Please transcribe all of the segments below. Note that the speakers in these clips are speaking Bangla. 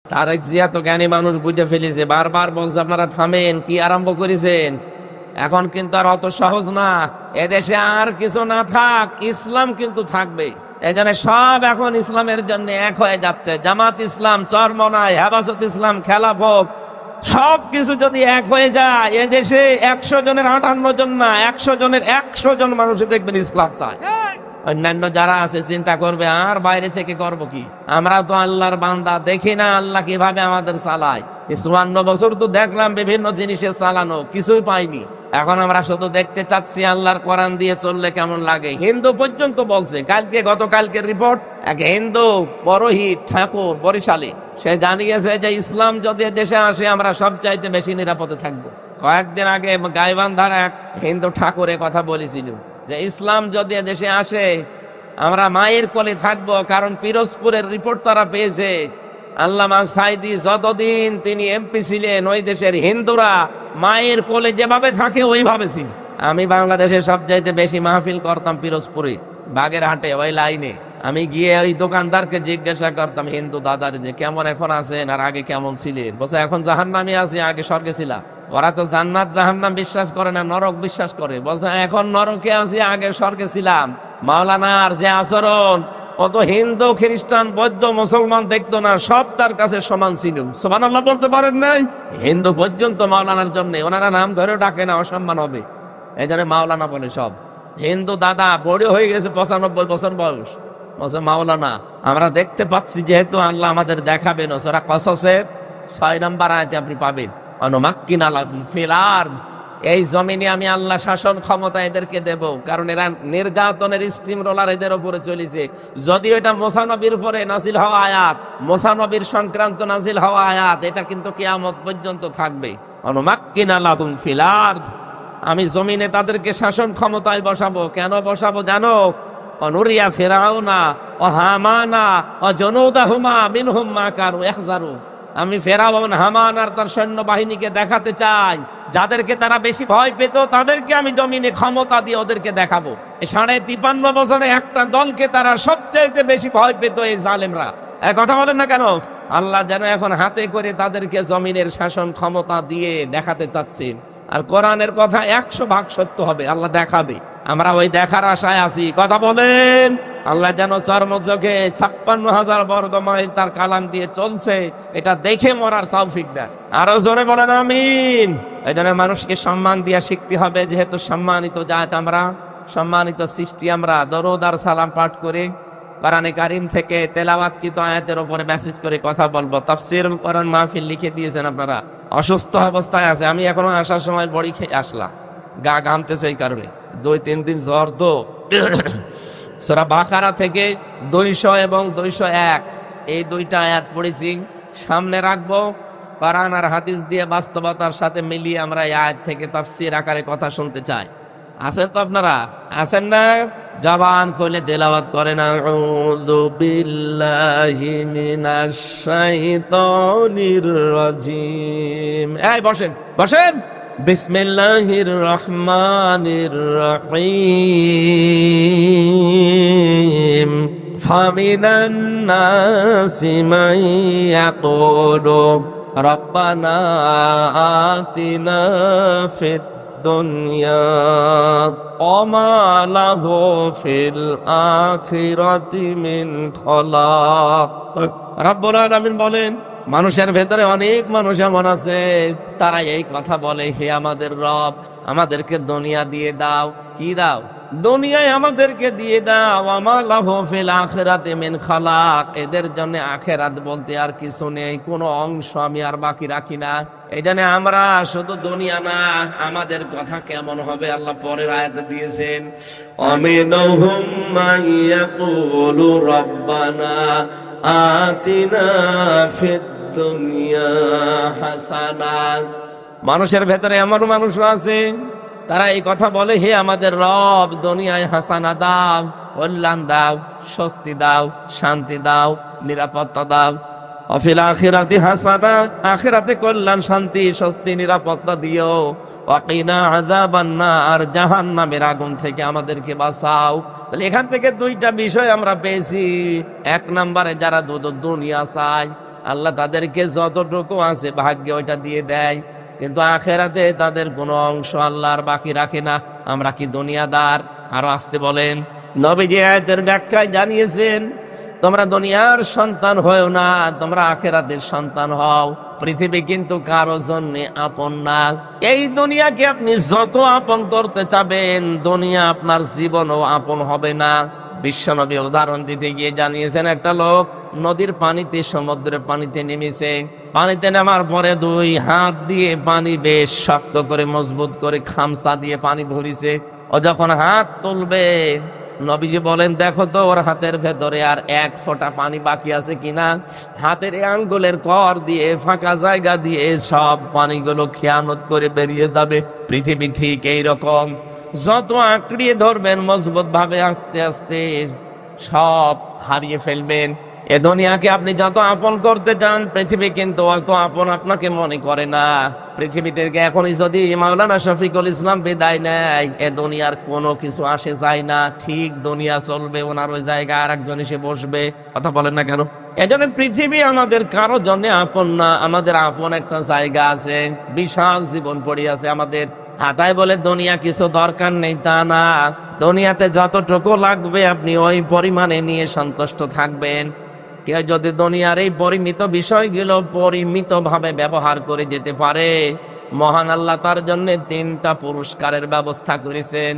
তারেক জিয়া তো জ্ঞানী মানুষ, বুঝে ফেলেছে, বারবার বলছে আপনারা থামেন, কি আরম্ভ করেছেন। এখন কিন্তু আর অত সহজ না, এদেশে আর কিছু না থাক, ইসলাম কিন্তু থাকবে। এখানে সব এখন ইসলামের জন্য এক হয়ে যাচ্ছে। জামাত ইসলাম, চরমনাই, হেফাজত ইসলাম, খেলাফত, সব কিছু যদি এক হয়ে যায়, এদেশে 100 জনের 58 জন না, 100 জনের 100 জন মানুষ দেখবেন ইসলাম চায়। অন্যান্য যারা আছে চিন্তা করবে আর বাইরে থেকে করব কি, আমরা তো আল্লাহর বান্দা, দেখি না আল্লাহ কিভাবে আমাদের চালায়। 54 বছর তো দেখলাম বিভিন্ন জিনিসের চালানো, কিছুই পাইনি। এখন আমরা শুধু দেখতে চাচ্ছি আল্লাহর কোরআন দিয়ে চললে কেমন লাগে। হিন্দু পর্যন্ত বলছে, গতকালকে রিপোর্ট, এক হিন্দু পুরোহিত ঠাকুর বরিশালে, সে জানিয়েছে যে ইসলাম যদি দেশে আসে আমরা সবচাইতে বেশি নিরাপদে থাকবো। কয়েকদিন আগে গাইবান্ধার এক হিন্দু ঠাকুরে কথা বলেছিল যে ইসলাম যদি দেশে আসে আমরা মায়ের কোলে থাকবো, কারণ পিরোজপুরের রিপোর্ট তারা পেয়েছে। আল্লামা সাইদি যতদিন তিনি এমপি ছিলেন, ওই দেশের হিন্দুরা মায়ের কোলে যেভাবে থাকে ওইভাবে ছিল। আমি বাংলাদেশে সবচাইতে বেশি মাহফিল করতাম পিরোজপুরে, বাগেরহাটে, ওই লাইনে। আমি গিয়ে ওই দোকানদারকে জিজ্ঞাসা করতাম হিন্দু দাদার যে কেমন এখন আছেন আর আগে কেমন ছিলেন। বলছে এখন জাহান্নামে আছি, আগে স্বর্গে ছিলাম। ওরা তো জান্নাত জাহান্নাম বিশ্বাস করে না, নরক বিশ্বাস করে। বলছে এখন নরকে আছি, আগে স্বর্গে ছিলাম। মাওলানার যে আচরণ, অত হিন্দু খ্রিস্টান বৌদ্ধ মুসলমান দেখতো না, সব তার কাছে সমান ছিল। সুবহানাল্লাহ বলতে পারেন নাই? হিন্দু পর্যন্ত মাওলানার জন্য, ওনারা নাম ধরে ডাকে না, অসম্মান হবে, এই জন্য মাওলানা বলে সব। হিন্দু দাদা বড় হয়ে গেছে, 95 বছর বয়স, বলছে মাওলানা। আমরা দেখতে পাচ্ছি যেহেতু আল্লাহ আমাদের দেখাবেন, সূরা কসসের 6 নম্বর আয়াতে আপনি পাবেন, অনুমাক্কিনা লাকুম ফিল আরদ, এই জমিনে আমি আল্লাহ শাসন ক্ষমতা এদেরকে দেব, কারণ এরা নির্যাতনের স্টিম রোলার এদের উপরে চলেছে। যদিও এটা মুসা নবীর উপরে নাজিল হওয়া আয়াত, মুসা নবীর সংক্রান্ত নাজিল হওয়া আয়াত, এটা কিন্তু কিয়ামত পর্যন্ত থাকবে। অনুমাক্কিনা লাকুম ফিল আরদ, আমি জমিনে তাদেরকে শাসন ক্ষমতায় বসাবো। কেন বসাবো জানো? অনুরিয়া ফিরাউনা ও হামানা ও জুনুদাহুমা মিনহুম মা কানু ইয়াহজারুন, আমি ফেরাউন, হামান আর তার সৈন্য বাহিনীকে দেখাতে চাই, যাদেরকে তারা বেশি ভয় পেত তাদেরকে আমি জমিনে ক্ষমতা দিয়ে ওদেরকে দেখাবো। 53 বছরে একটা দলকে তারা সবচেয়ে বেশি ভয় পেত, এই জালেমরা। কথা বলেন না কেন? আল্লাহ যেন এখন হাতে করে তাদেরকে জমিনের শাসন ক্ষমতা দিয়ে দেখাতে চাচ্ছেন। আর কোরআনের কথা 100 ভাগ সত্য হবে, আল্লাহ দেখাবে। আমরা ওই দেখার আশায় আছি। কথা বলেন। আল্লাহ যেন চর্মচোখে 56,000 বর্গ মাইল তার কালাম দিয়ে চলছে, এটা দেখে মরার তৌফিক দেন। আরো জোরে বলেন আমিন। এই জন্য মানুষকে সম্মান দিয়া শিখতে হবে, যেহেতু সম্মানিত জাত আমরা, সম্মানিত সৃষ্টি আমরা। দরুদ আর সালাম পাঠ করে কোরআনে কারীম থেকে তেলাওয়াতকৃত আয়াতের উপরে মেসেজ করে কথা বলবো। তাফসীরুল কোরআন মাহফিল লিখে দিয়েছেন আপনারা। অসুস্থ অবস্থায় আছে, আমি এখনো আসার সময় বড়ি খেয়ে আসলাম, গা ঘামতেছে এই কারণে, 2-3 দিন জ্বর তো। সূরা বাকারা থেকে 200 এবং 201 এই 2টা আয়াত পড়েছি, সামনে রাখবো। কোরআন আর হাদিস দিয়ে বাস্তবতার সাথে মিলিয়ে আমরা এই আয়াত থেকে তাফসীর আকারে কথা শুনতে চাই। আছেন তো আপনারা? আছেন না? জবান খুলে তেলাওয়াত করেন, আউযু বিল্লাহি মিনাশ শাইতানির রাজিম। এই বসেন বসেন। বিসমিল্লাহির রহমানির রহিম। ফামিনান নাসি মান ইয়াকুলু রব্বানা আতিনা ফিদ দুনিয়া ওয়া মা লাহু ফিল আখিরাতি মিন খালাক। রব্বুল আলামিন বলেন, মানুষের ভেতরে অনেক মানুষ এমন আছে, তারা এই কথা বলে, হে আমাদের রব, আমাদেরকে দুনিয়া দিয়ে দাও। কি দাও? দুনিয়ায় আমাদেরকে দিয়ে দাও। আমা লাহু ফিল আখিরাতি মিন খালাক, এদের জন্য আখিরাত বলতে আর কিছু নেই, কোনো অংশ আমি আর বাকি রাখি না। এই জন্য আমরা শুধু দুনিয়া না, আমাদের কথা কেমন হবে আল্লাহ পরের আয়াতে দিয়েছেন, আমিনহুম মাইয়াকুলু রব্বানা আতিনা ফিদ দুনিয়া হাসানা। মানুষের ভেতরে এমন মানুষ আছে, তারা এই কথা বলে, হে আমাদের রব, দুনিয়ায় হাসানা দাও, কল্যাণ দাও, স্বস্তি দাও, শান্তি দাও, নিরাপত্তা দাও। অফিল আখিরাতি হাসানা, আখিরাতে কল্যাণ, শান্তি, স্বস্তি, নিরাপত্তা দিও। ওয়াকিনা আযাবান নার, জাহান্নামের আগুন থেকে আমাদেরকে বাঁচাও। তাহলে এখান থেকে 2টা বিষয় আমরা পেয়েছি। 1 নম্বরে যারা দুনিয়া চায়, আল্লাহ তাদেরকে যতটুকু আছে ভাগ্যে ওইটা দিয়ে দেয়, কিন্তু আখেরাতে তাদের কোনো অংশ আল্লাহর বাকি রাখে না। আমরা কি দুনিয়াদার? আরো আসতে বলেন। নবীজি আয়াতের ব্যাখ্যায় জানিয়েছেন, তোমরা দুনিয়ার সন্তান হও না, তোমরা আখেরাতের সন্তান হও। পৃথিবী কিন্তু কারো জন্য আপন না। এই দুনিয়াকে আপনি যত আপন করতে চাবেন, দুনিয়া আপনার জীবনও আপন হবে না। বিশ্বনবী উদাহরণ দিতে গিয়ে জানিয়েছেন, একটা লোক নদীর পানিতে, সমুদ্রের পানিতে নেমেছে। পানিতে নামার পরে দুই হাত দিয়ে পানি বেশ শক্ত করে মজবুত করে খামচা দিয়ে পানি ধরিছে। ও যখন হাত তুলবে, নবীজি বলেন, দেখো তো ওর হাতের ভেতরে আর এক ফোঁটা পানি বাকি আছে কিনা। হাতের আঙ্গুলের কর দিয়ে, ফাঁকা জায়গা দিয়ে সব পানিগুলো খেয়ানত করে বেরিয়ে যাবে। পৃথিবী ঠিক এইরকম, যত আঁকড়িয়ে ধরবেন মজবুত ভাবে, আস্তে আস্তে সব হারিয়ে ফেলবেন। এ দুনিয়াকে আপনি যত আপন করতে চান, পৃথিবী কিন্তু অত আপন আপনাকে মনে করে না। পৃথিবী থেকে এখনই যদি মাওলানা শফিকুল ইসলাম বিদায় নেয়, এ দুনিয়ার কোনো কিছু আসে যায় না। ঠিক দুনিয়া চলবে, ওনার ওই জায়গায় আর একজন এসে বসবে। কথা বলেন না কেন? এজন্য পৃথিবী আমাদের কারো জন্য আপন না। আমাদের আপন একটা জায়গা আছে, বিশাল জীবন পড়ে আছে আমাদের হাতায়। বলে দুনিয়া কিছু দরকার নেই, তা না। দুনিয়াতে যতটুকু লাগবে আপনি ওই পরিমাণে নিয়ে সন্তুষ্ট থাকবেন। কেউ যদি দুনিয়ার এই পরিমিত বিষয়গুলো পরিমিত ভাবে ব্যবহার করে যেতে পারে, মহান আল্লাহ তার জন্য 3টা পুরস্কারের ব্যবস্থা করেছেন।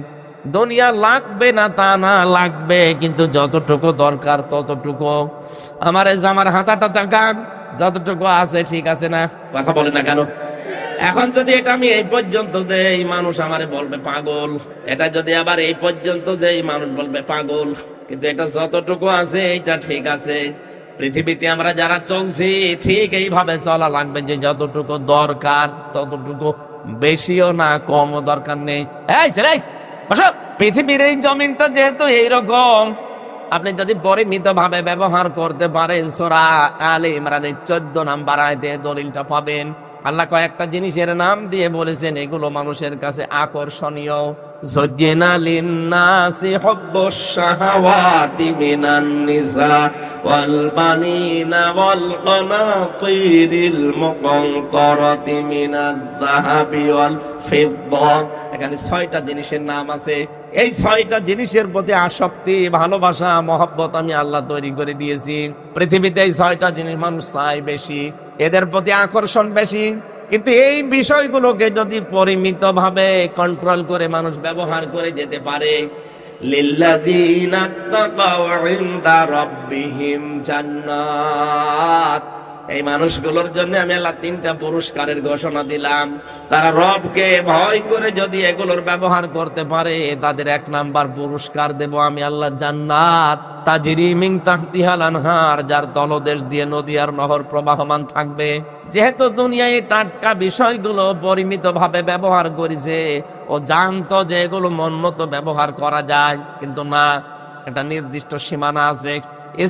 দুনিয়া লাগবে না তা না, লাগবে, কিন্তু যতটুকু দরকার ততটুকু। আমার জামার হাতাটা তাকান, যতটুকু আছে ঠিক আছে না? কথা বলে না কেন? এখন যদি এটা আমি এই পর্যন্ত দেই, মানুষ আমারে বলবে পাগল। এটা যদি আবার এই পর্যন্ত দেই, মানুষ বলবে পাগল। কিন্তু এটা যতটুকু আছে এইটা ঠিক আছে। পৃথিবীতে আমরা যারা চলছি, ঠিক এইভাবে চলা লাগবে, যে যতটুকু দরকার ততটুকু, বেশিও না কমও দরকার নেই। পৃথিবীর এই জমিনটা যেহেতু এইরকম, আপনি যদি পরিমিত ভাবে ব্যবহার করতে পারেন, সূরা আলে ইমরানের 14 নম্বর আয়াতে দলিলটা পাবেন। আল্লাহ কয়েকটা জিনিসের নাম দিয়ে বলেছেন, এগুলো মানুষের কাছে আকর্ষণীয়। যুজ্জিনা লিন্নাসি হুব্বুশ শাহাওয়াতি মিনান নিসা ওয়াল বানিনা ওয়াল কানাতিরিল মুকানতারাতি মিনাজ যাহাবি ওয়াল ফিদ্দা। এখানে 6টা জিনিসের নাম আছে। এই 6টা জিনিসের প্রতি আসক্তি, ভালোবাসা, মহব্বত আমি আল্লাহ তৈরি করে দিয়েছি। পৃথিবীতে এই 6টা জিনিস মানুষ চায় বেশি, এদের প্রতি আকর্ষণ বেশি। কিন্তু এই বিষয়গুলোকে যদি পরিমিত ভাবে কন্ট্রোল করে মানুষ ব্যবহার করে যেতে পারে, লিল্লাযীনা তাকাউ ইনদা রাব্বিহিম জান্নাত, এই মানুষগুলোর জন্য আমি আল্লাহ 3টা পুরস্কারের ঘোষণা দিলাম। তারা রবকে ভয় করে যদি এগুলোর ব্যবহার করতে পারে, তাদের 1 নাম্বার পুরস্কার দেব আমি আল্লাহ, জান্নাত তাজরি মিন তাহতিহাল আনহার, যার তলদেশ দিয়ে নদী আর নহর প্রবাহমান থাকবে। যেহেতু দুনিয়ায় টাটকা বিষয়গুলো পরিমিত ভাবে ব্যবহার করেছে, ও জানতো যে এগুলো মন মতো ব্যবহার করা যায়, কিন্তু না, একটা নির্দিষ্ট সীমানা আছে।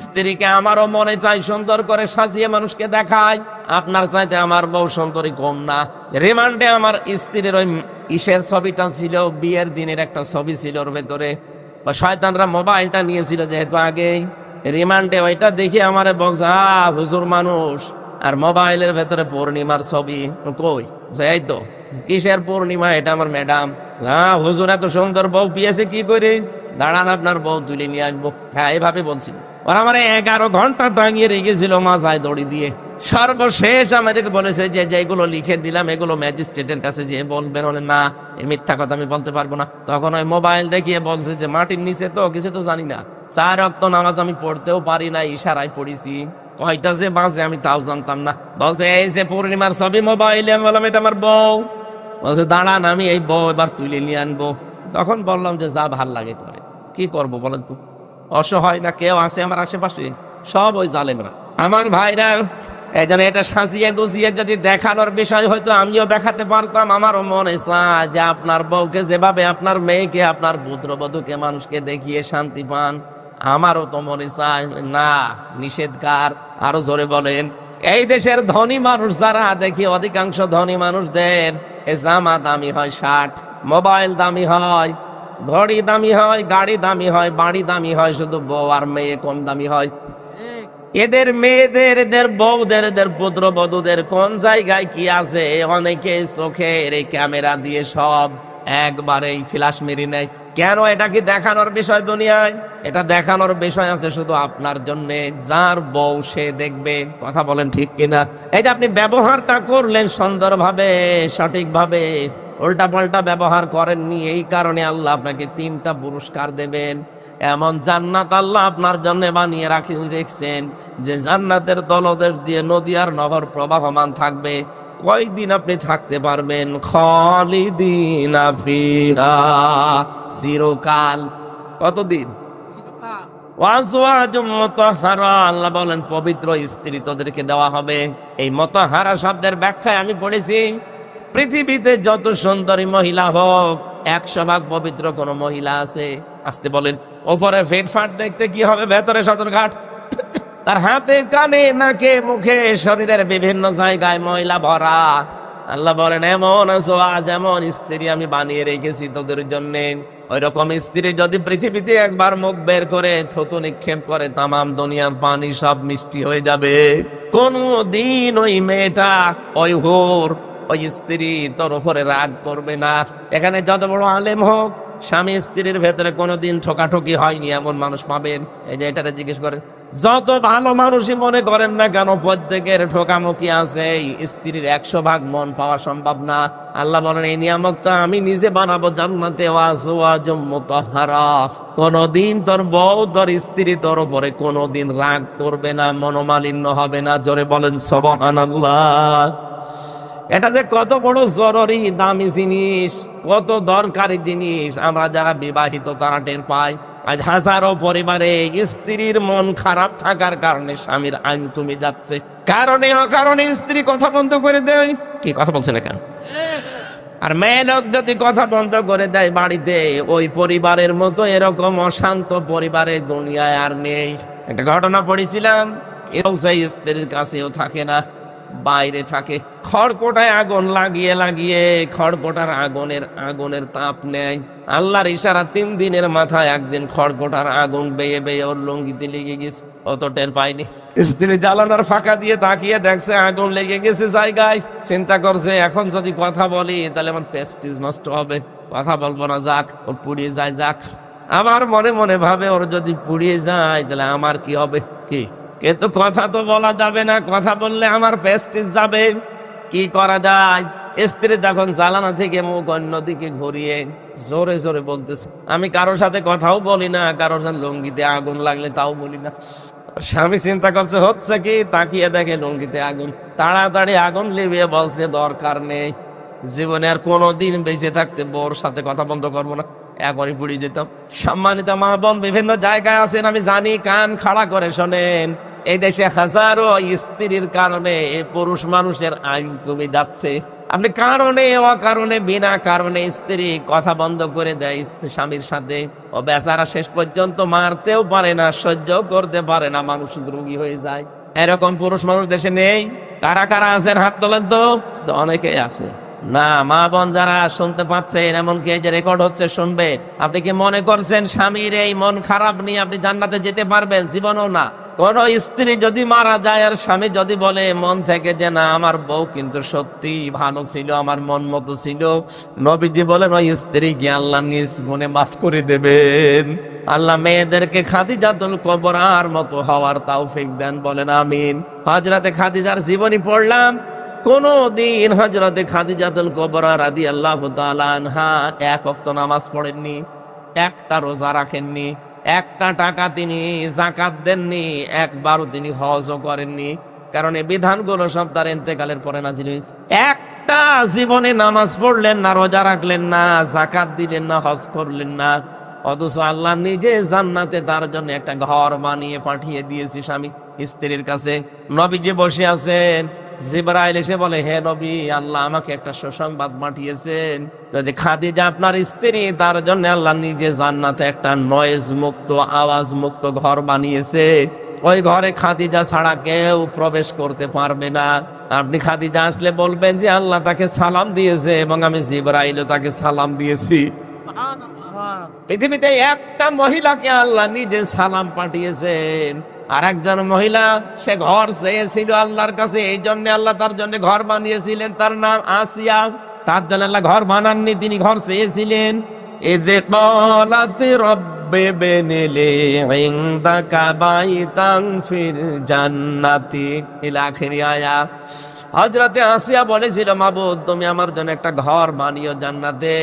স্ত্রীকে আমারও মনে চাই সুন্দর করে সাজিয়ে মানুষকে দেখায়, আপনার চাইতে আমার বউ সুন্দরী কম না। রিমান্ডে আমার স্ত্রীর ওই ইসের ছবিটা ছিল, বিয়ের দিনের একটা ছবি ছিল ওর ভেতরে। শয়তানরা মোবাইলটা নিয়েছিল যেহেতু আগে, রিমান্ডে ওইটা দেখে আমারে বলছে, হুজুর মানুষ, আর মোবাইলের ভেতরে পূর্ণিমার ছবি। কই যাই তো, কিসের পূর্ণিমা? এটা আমার ম্যাডাম। হুজুর এত সুন্দর বউ পেয়েছে কি করে? দাঁড়ান, আপনার বউ তুলে নিয়ে আসবো। হ্যাঁ, এভাবে বলছিল। ওরা আমার 11 ঘন্টা টাঙিয়ে রেখেছিল মাথায় দড়ি দিয়ে। সর্বশেষ আমাদেরকে বলেছে যে যেগুলো লিখে দিলাম এগুলো ম্যাজিস্ট্রেটের কাছে যে বলবেন। হলে না, এই মিথ্যা কথা আমি বলতে পারবো না। তখন ওই মোবাইল দেখিয়ে বলছে যে মাটির নিচে তো কিছু তো জানি না, 4 ওয়াক্ত নামাজ আমি পড়তেও পারি না, ইশারায় পড়েছি। কয়টা যে বাজে আমি তাও জানতাম না। বলছে এই যে পূর্ণিমার ছবি মোবাইলে। আমি বললাম এটা আমার বউ। বলছে দাঁড়ান, আমি এই বউ এবার তুলে নিয়ে আনবো। তখন বললাম যে যা ভাল লাগে করে, কি করবো বলেন তো? অসহায় না কেউ আছে আমার আশেপাশে? সব ওই জালেমরা। আমার ভাইরা, এই জন্য এটা সাজিয়ে গুছিয়ে যদি দেখানোর বিষয় হয়তো আমিও দেখাতে পারতাম। আমারও মনে চায় যে আপনার বউকে যেভাবে, আপনার মেয়েকে, আপনার পুত্রবধূকে মানুষকে দেখিয়ে শান্তি পান, আমারও তো মনে চায়। না, নিষেধকার। আরো জোরে বলেন। এই দেশের ধনী মানুষ যারা, দেখি অধিকাংশ ধনী মানুষদের এই জামা দামি হয় 60, মোবাইল দামি হয়, ঘড়ি দামি হয়, গাড়ি দামি হয়, বাড়ি দামি হয়, শুধু বউ আর মেয়ে কম দামি হয়। এদের মেয়েদের, এদের বউদের, এদের পুত্রবধূদের কোন জায়গায় কি আছে, অনেকে চোখের এই ক্যামেরা দিয়ে সব একবারেই ফ্ল্যাশ মেরে নেয়। কেন? এটা কি দেখানোর বিষয় দুনিয়ায়? এটা দেখানোর বিষয় আছে শুধু আপনার জন্য, যার বউ সে দেখবে। কথা বলেন ঠিক কিনা? এই যে আপনি ব্যবহারটা করলেন সুন্দরভাবে, সঠিকভাবে, উল্টা পাল্টা ব্যবহার করেননি, এই কারণে আল্লাহ আপনাকে 3টা পুরস্কার দেবেন। এমন জান্নাত আল্লাহ আপনার জন্য বানিয়ে রেখেছেন যে জান্নাতের তলদেশ দিয়ে নদী আর নহর প্রবাহমান থাকবে। ওই দিন আপনি থাকতে পারবেন খালিদিনা ফিহা, চিরকাল। কতদিন? ওয়াজওয়াজুম মুতাহহারা, আল্লাহ বলেন পবিত্র স্ত্রী তোদেরকে দেওয়া হবে। এই মুতাহহারা শব্দের ব্যাখ্যায় আমি পড়েছি, পৃথিবীতে যত সুন্দরী মহিলা হোক, 100 ভাগ পবিত্র কোন মহিলা আছে? আসতে বলেন। ওপরে ফিটফাট দেখতে কি হবে, ভেতরে সদরঘাট। তার হাতে, কানে, নাকে, মুখে, শরীরের বিভিন্ন জায়গায় ময়লা ভরা। আল্লাহ বলেন এমন আছো আজ, এমন স্ত্রী আমি বানিয়ে রেখেছি তোদের জন্য। ওই রকম স্ত্রী যদি পৃথিবীতে একবার মুখ বের করে থুতু নিক্ষেপ করে, তামাম দুনিয়ার পানি সব মিষ্টি হয়ে যাবে। কোনদিন ওই মেয়েটা, ওই হুর, ওই স্ত্রী তোর উপরে রাগ করবে না। এখানে যত বড় আলেম হোক, স্বামী স্ত্রীর ভেতরে কোনোদিন ঠোকাঠুকি হয়নি এমন মানুষ পাবেন? এই যে এটাতে জিজ্ঞেস করেন, যত ভালো মানুষই মনে করেন না কেন, প্রত্যেকের ঠোকামুখি আছে। স্ত্রীর 100 ভাগ মন পাওয়া সম্ভব না। আল্লাহ বলেন এই নিয়ামতটা আমি নিজে বানাবো জান্নাতে, ওয়াজওয়াজুম মুতাহহারা। কোনদিন তোর বউ, তোর স্ত্রী তোর উপরে কোনদিন রাগ করবে না, মনোমালিন্য হবে না। জোরে বলেন সুবহানাল্লাহ। এটা যে কত বড় জরুরি দামি জিনিস, কত দরকারি জিনিস, আমরা যারা বিবাহিত তারা টের পাই। আজ হাজারো পরিবারে স্ত্রীর মন খারাপ থাকার কারণে স্বামীর আইন কমে যাচ্ছে, কারণে অকারণে স্ত্রী কথা বন্ধ করে দেয়। কি কথা বলছেন এখানে? আর মেয়ে লোক যদি কথা বন্ধ করে দেয় বাড়িতে, ওই পরিবারের মতো এরকম অশান্ত পরিবারে দুনিয়ায় আর নেই। একটা ঘটনা পড়েছিলাম, এরকম সেই স্ত্রীর কাছেও থাকে না, বাইরে থাকে। খড়কোটায় আগুন লাগিয়ে লাগিয়ে খড়কোটার আগুনের তাপ নেয়। আল্লাহর ইশারা 3 দিনের মাথায় একদিন খড়কোটার আগুন বেয়ে বেয়ে ওর লুঙ্গিতে লেগে গেছে, অত টের পায়নি। স্ত্রী জ্বালানোর ফাঁকা দিয়ে তাকিয়ে দেখছে আগুন লেগে গেছে জায়গায়। চিন্তা করছে এখন যদি কথা বলি তাহলে আমার প্রেস্টিজ নষ্ট হবে, কথা বলবো না, যাক ওর পুড়িয়ে যায় যাক। আমার মনে মনে ভাবে ওর যদি পুড়িয়ে যায় তাহলে আমার কি হবে? কি, কিন্তু কথা তো বলা যাবে না, কথা বললে আমার প্রেস্টিজ যাবে। কি করা যায়? স্ত্রী তখন জ্বালানা থেকে মুখ অন্যদিকে ঘুরিয়ে জোরে জোরে বলতেছে, আমি কারোর সাথে কথাও বলি না, কারোর সাথে লুঙ্গিতে আগুন লাগলে তাও বলি না। স্বামী চিন্তা করছে হচ্ছে কি, তাকিয়ে দেখে লুঙ্গিতে আগুন। তাড়াতাড়ি আগুন লিভিয়ে বলছে দরকার নেই, জীবনে আর কোনোদিন বেঁচে থাকতে বউর সাথে কথা বন্ধ করবো না, এখনই পুড়িয়ে যেতাম। সম্মানিত মা বোন বিভিন্ন জায়গায় আছেন, আমি জানি, কান খাড়া করে শোনেন। এই দেশে হাজারো স্ত্রীর কারণে পুরুষ মানুষের আইন কমে যাচ্ছে। আপনি কারণে অকারণে বিনা কারণে স্ত্রী কথা বন্ধ করে দেয় স্বামীর সাথে, ও বেচারা শেষ পর্যন্ত মারতেও পারে না, সহ্য করতে পারে না, মানসিক রোগী হয়ে যায়। এরকম পুরুষ মানুষ দেশে নেই? কারা কারা আছেন হাত তোলেন তো? অনেকেই আছে না। মা বোন যারা শুনতে পাচ্ছেন, এমনকি এই যে রেকর্ড হচ্ছে শুনবেন, আপনি কি মনে করছেন স্বামীর এই মন খারাপ নিয়ে আপনি জান্নাতে যেতে পারবেন? জীবনও না। কোন স্ত্রী যদি মারা যায় আর স্বামী যদি বলে মন থেকে যে না আমার বউ কিন্তু সত্যি ভালো ছিল, আমার মন মতো ছিল, নবীজি বলেন ওই স্ত্রীকে আল্লাহ নিজ গুণে মাফ করে দেবেন। আল্লাহ মেয়েদেরকে খাদিজাতুল কুবরার মতো হওয়ার তৌফিক দেন, বলেন আমিন। হযরতে খাদিজার জীবনী পড়লাম, কোনদিন হযরতে খাদিজাতুল কুবরা রাদিয়াল্লাহু তাআলা আনহা 1 ওয়াক্ত নামাজ পড়েননি, একটা রোজা রাখেননি, একটা টাকা তিনি যাকাত দেননি, একবারও তিনি হজও করেননি, কারণ এই বিধানগুলো সব তার ইন্তেকালের পরে নাযিল হয়েছে। একটা জীবনে নামাজ পড়লেন না, রোজা রাখলেন না, যাকাত দিলেন না, হজ করলেন না, অথচ আল্লাহ নিজে জান্নাতে তার জন্য একটা ঘর বানিয়ে পাঠিয়ে দিয়েছে স্বামী স্ত্রীর কাছে। নবীজি বসে আছেন, জিবরাইল এসে বলে, হে নবী, আল্লাহ আমাকে একটা সুসংবাদ পাঠিয়েছেন যে খাদিজা আপনার স্ত্রী, তার জন্য আল্লাহ নিজে জান্নাতে একটা নয়েজ মুক্ত, আওয়াজ মুক্ত ঘর বানিয়েছে। ওই ঘরে খাদিজা ছাড়া কেউ প্রবেশ করতে পারবে না। আপনি খাদিজা আসলে বলবেন যে আল্লাহ তাকে সালাম দিয়েছে এবং আমি জিবরাইলও তাকে সালাম দিয়েছি। পৃথিবীতে একটা মহিলাকে আল্লাহ নিজে সালাম পাঠিয়েছেন, আর একজন মহিলা, সে ঘর চেয়েছিল আল্লাহর কাছে, এই জন্য আল্লাহ তার জন্য ঘর বানিয়েছিলেন, তার নাম আসিয়া। তার জন্য আল্লাহ ঘর বানাননি, তিনি ঘর চেয়েছিলেন। ইযে ক্বালাতি রাব্বি ইবনি লি ইনদাকা বাইতান ফিল জান্নাতি ইলা আখির আয়া। হযরতে আসিয়া বলেছিল, মাবুদ তুমি আমার জন্য একটা ঘর বানিও জান্নাতে,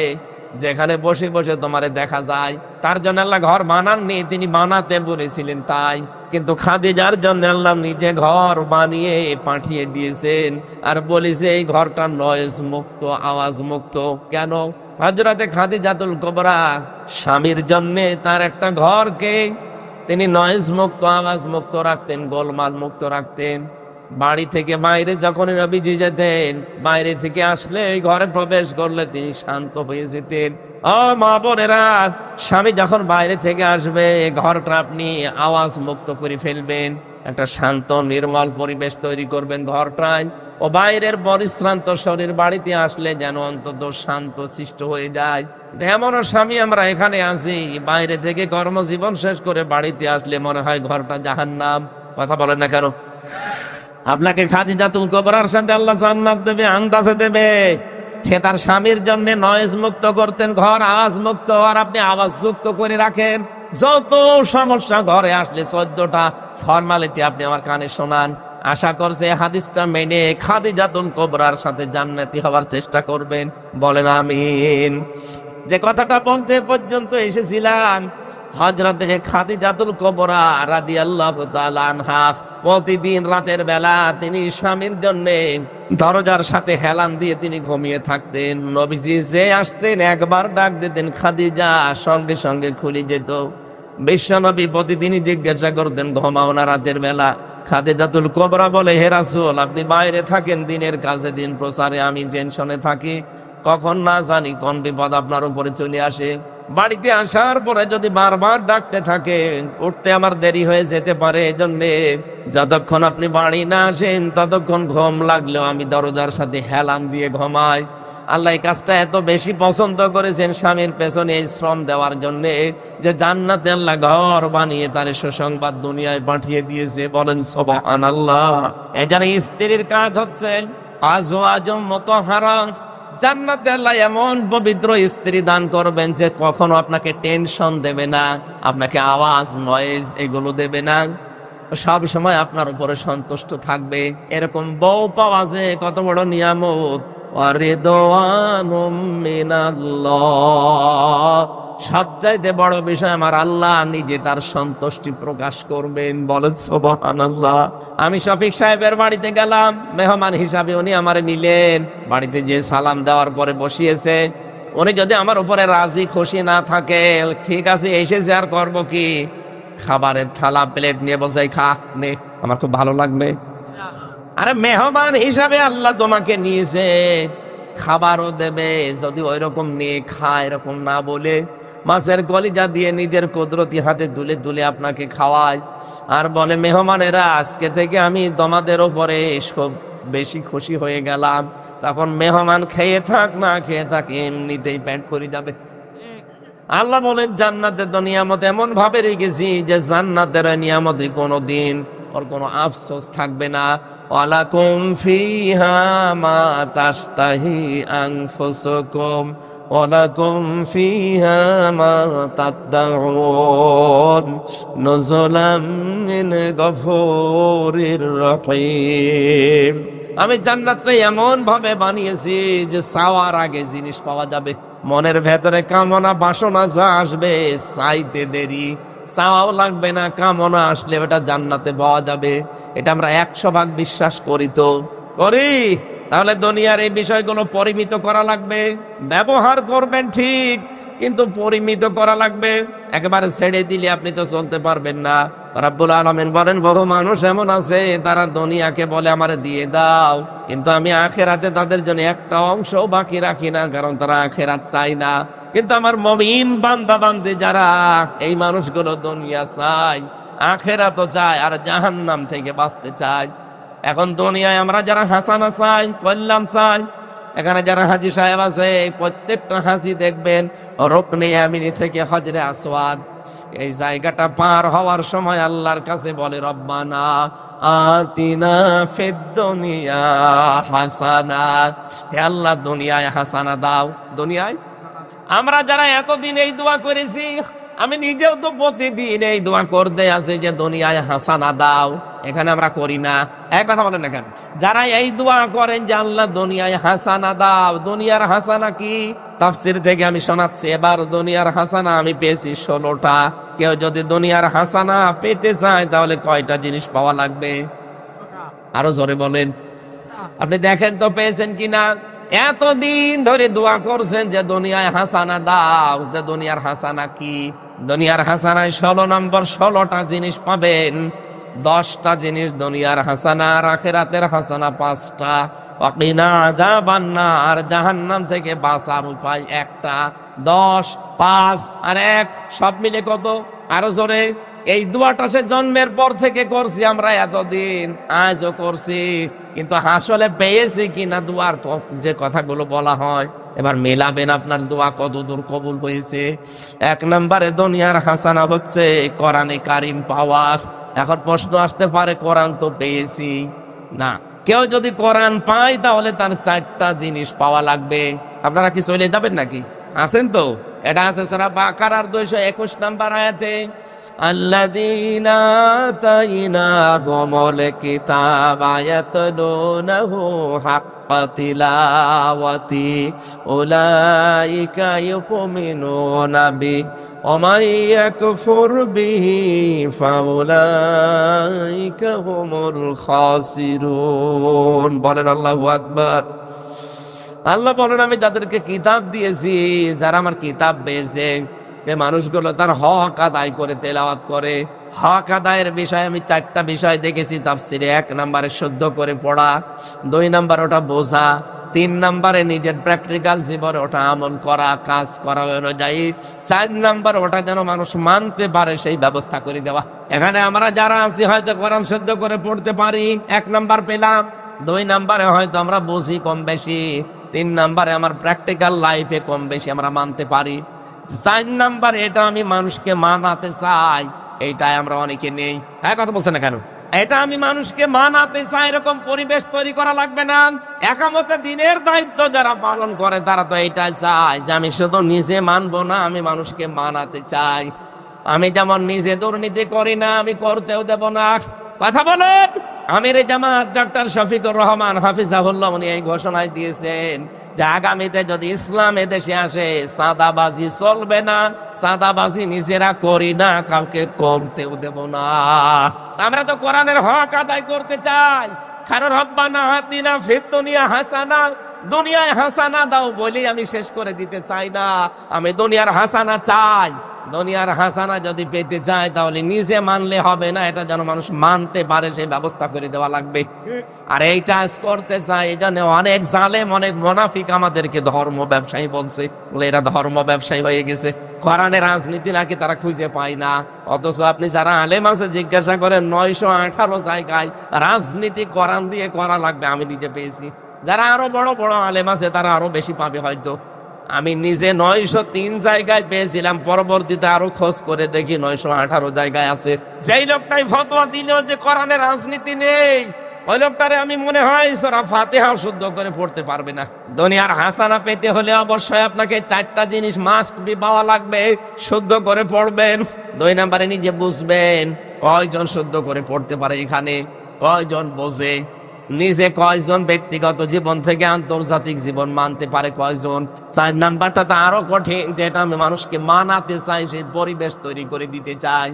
যেখানে বসে বসে তোমারে দেখা যায়। তার জন্য আল্লাহ ঘর বানাননি, তিনি বানাতে বলেছিলেন তাই। কিন্তু খাদিজার জন্য আল্লাহ নিজে ঘর বানিয়ে পাঠিয়ে দিয়েছেন, আর বলেছে এই ঘরটা নয়েজ মুক্ত, আওয়াজ মুক্ত। কেন? হযরতে খাদিজাতুল কুবরা স্বামীর জন্য তার একটা ঘরকে তিনি নয়েজ মুক্ত, আওয়াজ মুক্ত রাখতেন, গোলমাল মুক্ত রাখতেন। বাড়ি থেকে বাইরে যখন নবীজি যেতেন, বাইরে থেকে আসলে ওই ঘরে প্রবেশ করলে তিনি শান্ত হয়ে যেতেন। ও মা বোনেরা, স্বামী যখন বাইরে থেকে আসবে, ঘরটা আপনি আওয়াজ মুক্ত করে ফেলবেন, একটা শান্ত নির্মল পরিবেশ তৈরি করবেন ঘরটায়। ও বাইরের পরিশ্রান্ত শরীর বাড়িতে আসলে যেন অন্তত শান্ত সৃষ্ট হয়ে যায়। এমনও স্বামী আমরা এখানে আছি, বাইরে থেকে কর্মজীবন শেষ করে বাড়িতে আসলে মনে হয় ঘরটা জাহান্নাম। কথা বলেন না কেন? আপনাকে খাদিজাতুল কুবরার সাথে আল্লাহ জান্নাত দেবে, আন্দাজে দেবে। সে তার স্বামীর জন্য নয়েজ মুক্ত করতেন, ঘর আওয়াজ মুক্ত, আর আপনি আওয়াজ মুক্ত করে রাখেন। যত সমস্যা ঘরে আসলে 14টা ফর্মালিটি আপনি আমার কানে শোনান। আশা করছে হাদিসটা মেনে খাদিজাতুল কুবরার সাথে জান্নাতি হওয়ার চেষ্টা করবেন। বলেন আমিন। যে কথাটা বলতে পর্যন্ত এসেছিলাম, হযরতে খাদিজাতুল কুবরা রাদিয়াল্লাহু তাআলা আনহা প্রতিদিন রাতের বেলা তিনি স্বামীর জন্য দরজার সাথে হেলান দিয়ে তিনি ঘুমিয়ে থাকতেন। নবীজি যে আসতেন একবার ডাক দিতেন খাদিজা, সঙ্গে সঙ্গে খুলে যেত। বিশ্বনবী প্রতিদিনই জিজ্ঞাসা করতেন ঘুমাও না রাতের বেলা? খাদিজাতুল কুবরা বলে, হে রাসূল আপনি বাইরে থাকেন দিনের কাজে, দিন প্রচারে, আমি টেনশনে থাকি, কখন না জানি কোন বিপদ আপনার উপরে চলে আসে। বাড়িতে আসার পরে যদি বারবার ডাকতে থাকে, উঠতে আমার দেরি হয়ে যেতে পারে। এজন্য যতক্ষণ আপনি বাড়ি না আসেন ততক্ষণ ঘুম লাগলেও আমি দরজার সাথে হেলান দিয়ে ঘুমাই। আল্লাহ এই কাজটা এত বেশি পছন্দ করেছেন স্বামীর পেছনে এই শ্রম দেওয়ার জন্য, যে জান্নাতে আল্লাহ ঘর বানিয়ে তার সুসংবাদ দুনিয়ায় পাঠিয়ে দিয়েছে। বলেন সুবহানাল্লাহ। এজন্য স্ত্রীর কাজ হচ্ছে আজওয়াজুম মুতাহহারা। জান্নাতে আল্লাহ এমন পবিত্র স্ত্রী দান করবেন যে কখনো আপনাকে টেনশন দেবে না, আপনাকে আওয়াজ নয়েজ এগুলো দেবে না, সব সময় আপনার উপরে সন্তুষ্ট থাকবে। এরকম বউ পাওয়া যায় কত বড় নিয়ামত। ওয়ারিদওয়ানুম মিনাল্লাহ, সবচাইতে বড় বিষয় আমার আল্লাহ নিজে তার সন্তুষ্টি প্রকাশ করবেন। বলেন সুবহানাল্লাহ। আমি শফিক সাহেবের বাড়িতে গেলাম মেহমান হিসাবে, উনি আমারে নিলেন। বাড়িতে যে সালাম দেওয়ার পরে বসিয়েছে, উনি যদি আমার উপরে রাজি খুশি না থাকে, ঠিক আছে এসেছে আর করবো কি, খাবারের থালা প্লেট নিয়ে বলছে খা নে, আমার খুব ভালো লাগবে। আরে মেহমান হিসাবে আল্লাহ তোমাকে নিয়েছে, খাবারও দেবে, যদি ওই রকম নিয়ে খায় এরকম না বলে মাছের কলিজা দিয়ে নিজের কুদরতি হাতে তুলে তুলে আপনাকে খাওয়ায়, আর বলে মেহমানেরা আজকে থেকে আমি তোমাদের ওপরে খুব বেশি খুশি হয়ে গেলাম। তখন মেহমান খেয়ে থাক না খেয়ে থাক এমনিতেই পেট করে যাবে। আল্লাহ বলেন জান্নাতের তো নিয়ামত এমন ভাবে রেখেছি যে জান্নাতের নিয়ামতে কোনোদিন ওর কোনো আফসোস থাকবে না। ওয়ালাকুম ফিহা মা তাশতাহি আনফুসুকুম ওয়ালাকুম ফিহা মা তাদউন নুজুলাম মিন গফুরির রহিম। আমি জান্নাতটা এমন ভাবে বানিয়েছি যে চাওয়ার আগে জিনিস পাওয়া যাবে। মনের ভেতরে কামনা বাসনা যা আসবে চাইতে দেরি, চাওয়াও লাগবে না, কামনা আসলে ওটা জান্নাতে পাওয়া যাবে। এটা আমরা 100% বিশ্বাস করি। তো করি, তাহলে দুনিয়ার এই বিষয়গুলো পরিমিত করা লাগবে। ব্যবহার করবেন ঠিক, কিন্তু পরিমিত করা লাগবে। একেবারে ছেড়ে দিলে আপনি তো চলতে পারবেন না। রাব্বুল আলামিন বলেন বহু মানুষ এমন আছে তারা দুনিয়াকে বলে আমারে দিয়ে দাও, কিন্তু আমি আখিরাতে তাদের জন্য একটা অংশও বাকি রাখি না, কারণ তারা আখিরাত চায় না। কিন্তু আমার মুমিন বান্দা বান্দি যারা, এই মানুষগুলো দুনিয়া চায়, আখিরাতও চায়, আর জাহান্নাম থেকে বাঁচতে চায়। এখন দুনিয়ায় আমরা যারা হাসানা চাই, কল্যাণ চাই, এখানে যারা হাজি সাহেব আছে প্রত্যেকটা হাজি দেখবেন রুকনে ইয়ামিনী থেকে হজরে আসওয়াদ এই জায়গাটা পার হওয়ার সময় আল্লাহর কাছে বলে রব্বানা আতিনা ফিদ দুনিয়া হাসানা, হে আল্লাহ দুনিয়ায় হাসানা দাও। দুনিয়ায় আমরা যারা এতদিন এই দোয়া করেছি, আমি নিজেও তো প্রতিদিন এই দোয়া করতে আছি যে দুনিয়ায় হাসানা দাও, এখানে আমরা করি না। এক কথা বলেন না কেন? যারা এই দোয়া করেন যে আল্লাহ দুনিয়ায় হাসানা দাও, দুনিয়ার হাসানা কি? তাফসীর থেকে আমি শোনাচ্ছি, এবার দুনিয়ার হাসানা আমি পেয়েছি 16টা। কেউ যদি দুনিয়ার হাসানা পেতে চায় তাহলে কয়টা জিনিস পাওয়া লাগবে? আরো জোরে বলেন। আপনি দেখেন তো পেয়েছেন কিনা। এতদিন ধরে দোয়া করছেন যে দুনিয়ায় হাসানা দাও, দুনিয়ার হাসানা কি? দুনিয়ার হাসানায় 16 নম্বর 16টা জিনিস পাবেন। 10টা জিনিস দুনিয়ার হাসানা, আর আখিরাতের হাসানা 5টা। ওয়াকিনা আযাবান নার, জাহান্নাম থেকে বাঁচার উপায় 1টা। 10, 5 আর 1 সব মিলে কত? আরো জোরে। এই দোয়াটা সে জন্মের পর থেকে করছি আমরা এতদিন, আজও করছি, কিন্তু আসলে পেয়েছি কিনা দোয়ার যে কথাগুলো বলা হয়। এবার মেলাবেন আপনার দোয়া কতদূর কবুল হয়েছে। 1 নম্বরে দুনিয়ার হাসানা হচ্ছে কোরআনে কারিম পাওয়া। এখন প্রশ্ন আসতে পারে কোরআন তো পেয়েছি না, কেউ যদি কোরআন পায় তাহলে তার 4টা জিনিস পাওয়া লাগবে। আপনারা কি চলে যাবেন নাকি? আছেন তো? এটা আছে সূরা বাকারার 221 নম্বর আয়াতে, আল্লাযীনা আতাইনাহুমুল কিতাবা ইয়াতলুনাহু হাক্কা তিলাওয়াতি উলাইকা ইউমিনুনা বিহি ওয়া মান ইয়াকফুর বিহি ফাউলাইকা হুমুল খাসিরুন। বলেন আল্লাহু আকবার। আল্লাহ বলেন আমি যাদেরকে কিতাব দিয়েছি, যারা আমার কিতাব পেয়েছে, এই মানুষগুলো তার হক আদায় করে তেলাওয়াত করে। হক আদায়ের বিষয়ে আমি 4টা বিষয় দেখেছি তাফসীরে। 1 নম্বরে শুদ্ধ করে পড়া, 2 নম্বরে ওটা বোঝা, 3 নম্বরে নিজের প্র্যাকটিক্যাল জীবনে ওটা আমল করা, কাজ করা অনুযায়ী, 4 নম্বরে ওটা যেন মানুষ মানতে পারে সেই ব্যবস্থা করে দেওয়া। এখানে আমরা যারা আছি হয়তো কোরআন শুদ্ধ করে পড়তে পারি, 1 নম্বর পেলাম। 2 নম্বরে হয়তো আমরা বুঝি কম বেশি, 3 নম্বরে আমার প্র্যাকটিক্যাল লাইফে কম বেশি আমরা মানতে পারি, 4 নম্বর এটা আমি মানুষকে মানাতে চাই, এইটাই আমরা অনেকে নেই। হ্যাঁ, কথা বলছেন না কেন? এটা আমি মানুষকে মানাতে চাই, এরকম পরিবেশ তৈরি করা লাগবে না? একামতে দিনের দায়িত্ব যারা পালন করে তারা তো এইটাই চায় যে আমি শুধু নিজে মানবো না, আমি মানুষকে মানাতে চাই। আমি যেমন নিজে দুর্নীতি করি না, আমি করতেও দেব না। কথা বলেন। আমিরে জামাত ডক্টর শফিকুর রহমান হাফিজাহুল্লাহ উনি এই ঘোষণায় দিয়েছেন যে আগামীতে যদি ইসলাম এদেশে আসে সাদাবাজি চলবে না, সাদাবাজি নিজেরা করি না, কাউকে করতেও দেব না। আমরা তো কোরআনের হক আদায় করতে চাই। কারণ রব্বানা আতিনা ফিদ দুনিয়া হাসানা, দুনিয়ায় হাসানা দাও বলি আমি শেষ করে দিতে চাই না, আমি দুনিয়ার হাসানা চাই। দুনিয়ার হাসানা যদি পেতে চায় তাহলে নিজে মানলে হবে না, এটা যেন মানুষ মানতে পারে সেই ব্যবস্থা করে দেওয়া লাগবে। আর এইটা করতে চাই, এই জন্য অনেক জালেম, অনেক মুনাফিক আমাদেরকে ধর্ম ব্যবসায়ী বলছে, বলে এরা ধর্ম ব্যবসায়ী হয়ে গেছে। কোরআনের রাজনীতি নাকি তারা খুঁজে পায় না, অথচ আপনি যারা আলেম আছে জিজ্ঞাসা করেন 918 জায়গায় রাজনীতি কোরআন দিয়ে করা লাগবে। আমি নিজে পেয়েছি, যারা আরো বড় বড় আলেম আছে তারা আরো বেশি পাবে হয়তো। আমি নিজে 903 জায়গায় পেয়েছিলাম, পরবর্তীতে আরো খোঁজ করে দেখি 918 জায়গায় আছে। যেই লোকটাই ফতোয়া দিল যে কোরআনের রাজনীতি নেই, ওই লোকটারে আমি মনে হয় সূরা ফাতিহা শুদ্ধ করে পড়তে পারবে না। দুনিয়ার হাসানা পেতে হলে অবশ্যই আপনাকে 4টা জিনিস মাস্ট বি পাওয়া লাগবে। শুদ্ধ করে পড়বেন। 2 নম্বরে নিজে বুঝবেন কয়জন শুদ্ধ করে পড়তে পারে, এখানে কয়জন বোঝে, নিজে কয়জন ব্যক্তিগত জীবন থেকে আন্তর্জাতিক জীবন মানতে পারে কয়জন। 4 নাম্বারটা তো আরো কঠিন, যেটা আমি মানুষকে মানাতে চাই, সেই পরিবেশ তৈরি করে দিতে চাই।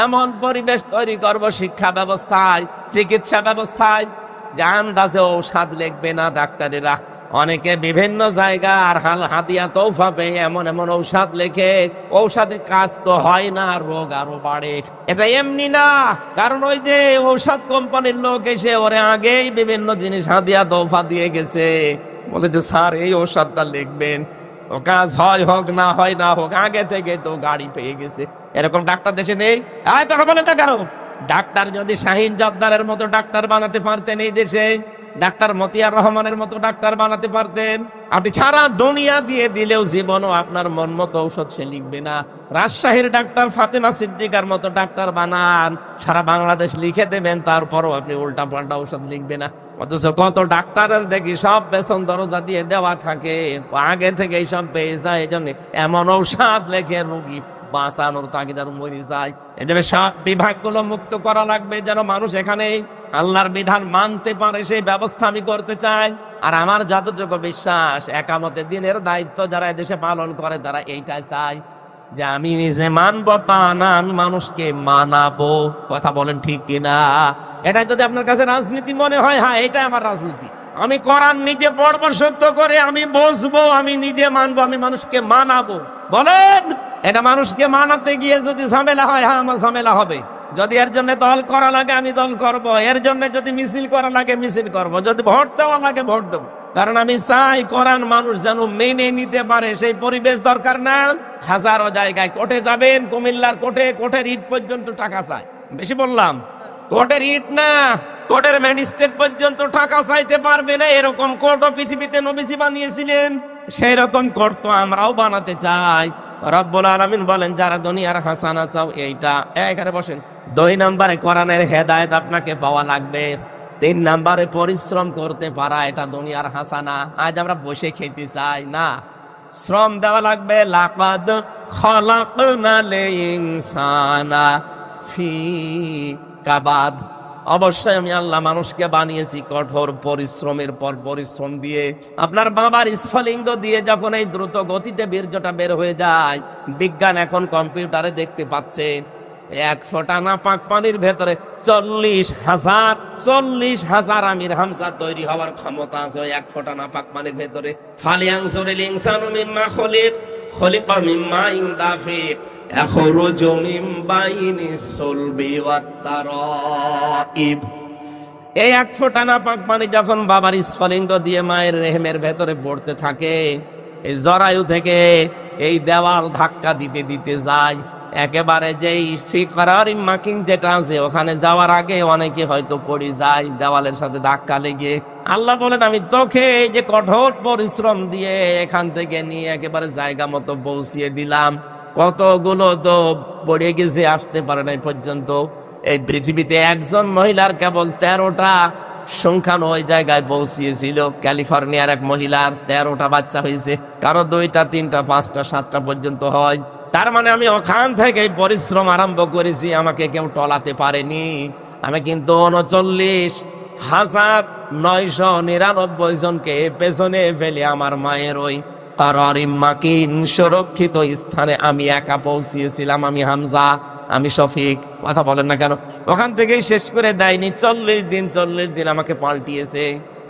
এমন পরিবেশ তৈরি করব শিক্ষা ব্যবস্থায়, চিকিৎসা ব্যবস্থায়, যে আন্দাজে ঔষধ লিখবে না ডাক্তারেরা। অনেকে বিভিন্ন জায়গা আর হাদিয়া তৌফা পেয়ে এমন এমন ঔষধ লেখে, ঔষধে কাজ তো হয় না, রোগ আরো বাড়ে। এটা এমনি না, কারণ ওই যে ঔষধ কোম্পানির লোক এসে ওরে আগেই বিভিন্ন জিনিস হাদিয়া তৌফা দিয়ে গেছে, বলে যে স্যার এই ঔষধটা লিখবেন, ও কাজ হয় হোক না হয় না হোক, আগে থেকে তো গাড়ি পেয়ে গেছে। এরকম ডাক্তার দেশে নেই? তোকে বলে না কেন? ডাক্তার যদি শাহিন জর্দারের মতো ডাক্তার বানাতে পারতেন এই দেশে, ডাক্তার মতিয়ার রহমানের মতো ডাক্তার বানাতে পারতেন। আপনি সারা দুনিয়া দিয়ে দিলেও জীবনও আপনার মন মতো ঔষধ সে লিখবে না। রাজশাহীর ডাক্তার ফাতেমা সিদ্দিকার মতো ডাক্তার বানান, সারা বাংলাদেশ লিখে দেবেন, তারপরও আপনি উল্টা পাল্টা ঔষধ লিখবে না। অথচ কত ডাক্তারের দেখি সব বেতন দরজা দিয়ে দেওয়া থাকে, আগে থেকে সব পেয়ে যায়, এই জন্য এমন ঔষধ লেখে রোগী বাঁচানোর তাগিদার মরে যায়। এজন্য সব বিভাগগুলো মুক্ত করা লাগবে, যেন মানুষ এখানে আল্লাহর বিধান মানতে পারে, সেই ব্যবস্থা আমি করতে চাই। আর আমার যতটুকু বিশ্বাস, একামতের দিনের দায়িত্ব যারা এদেশে পালন করে তারা এইটাই চায় যে আমি নিজে মানবো তা না, মানুষকে মানাবো। কথা বলেন ঠিক কিনা? এটা যদি আপনার কাছে রাজনীতি মনে হয়, হ্যাঁ এটা আমার রাজনীতি, আমি কোরআন নিজে পড়বো সত্য করে, আমি বসবো, আমি নিজে মানবো, আমি মানুষকে মানাবো। বলেন এটা মানুষকে মানাতে গিয়ে যদি ঝামেলা হয়, হ্যাঁ আমার ঝামেলা হবে। যদি এর জন্য দল করা লাগে আমি দল করব, এর জন্য যদি মিছিল করা লাগে মিছিল করব, যদি ভোট দেওয়া লাগে ভোট দেবো। কারণ আমি চাই কোরআন মানুষ যেন মেনে নিতে পারে, সেই পরিবেশ দরকার না। হাজারো জায়গায় কোর্টে যাবেন, কুমিল্লার কোর্টের ইট পর্যন্ত টাকা চায়। বেশি বললাম? কোর্টের ইট না, কোর্টের ম্যাজিস্ট্রেট পর্যন্ত টাকা চাইতে পারবে না। এরকম কোর্টও পৃথিবীতে নবীজি বানিয়েছিলেন, সেই রকম কোর্ট তো আমরাও বানাতে চাই। রব্বুল আলামিন বলেন যারা দুনিয়ার হাসানা চাও, এইটা এখানে বসেন। 2 নম্বরে কোরআনের হেদায়েত আপনাকে পাওয়া লাগবে। 3 নম্বরে পরিশ্রম করতে পারা, এটা দুনিয়ার হাসানা। আজ আমরা বসে খেতে চাই না, শ্রম দেওয়া লাগবে। লাকাদ খালাকনাল ইনসানা ফি কাবাদ, অবশ্যই আমি আল্লাহ মানুষকে বানিয়েছি কঠোর পরিশ্রমের পর পরিশ্রম দিয়ে। আপনার বাবার স্ফলিঙ্গ দিয়ে যখন এই দ্রুত গতিতে বীর্যটা বের হয়ে যায়, বিজ্ঞান এখন কম্পিউটারে দেখতে পাচ্ছে 1 ফোঁটা নাপাক পানির ভেতরে 40,000 আমির হামজা তৈরি হওয়ার ক্ষমতা আছে ওই 1 ফোঁটা নাপাক পানির ভেতরে। ফালিয়ানজুরিল ইনসানু মিম্মা খলিকা মিম্মা দাফিক ইয়াখরুজু মিন বাইনিস সুলবি ওয়াত তারাইব। এই 1 ফোঁটা নাপাক পানি যখন বাবার স্ফলিঙ্গ দিয়ে মায়ের রেহেমের ভেতরে পড়তে থাকে, এই জরায়ু থেকে এই দেওয়াল ধাক্কা দিতে দিতে যায় একেবারে যেই ফিকরারিম মাকিং যেটা আছে, ওখানে যাওয়ার আগে অনেকে হয়তো পড়ে যায় দেওয়ালের সাথে ধাক্কা লেগে। আল্লাহ বলেন আমি তোকে এই যে কঠোর পরিশ্রম দিয়ে এখান থেকে নিয়ে একেবারে জায়গা মতো পৌঁছিয়ে দিলাম। কতগুলো তো পড়ে গেছে, আসতে পারে না পর্যন্ত। এই পৃথিবীতে একজন মহিলার কেবল 13টা সংখ্যান ওই জায়গায় পৌঁছিয়েছিল। ক্যালিফোর্নিয়ার এক মহিলার 13টা বাচ্চা হয়েছে, কারো 2টা 3টা 5টা 7টা পর্যন্ত হয়। তার মানে আমি ওখান থেকে পরিশ্রম আরম্ভ করেছি, আমাকে কেউ টলাতে পারেনি। আমি কিন্তু 39,999 জনকে পেছনে ফেলে আমার মায়ের ওই কারারিম মাকিন সুরক্ষিত স্থানে আমি একা পৌঁছিয়েছিলাম। আমি হামজা, আমি শফিক। কথা বলেন না কেন? ওখান থেকেই শেষ করে দেয়নি। 40 দিন আমাকে পাল্টিয়েছে।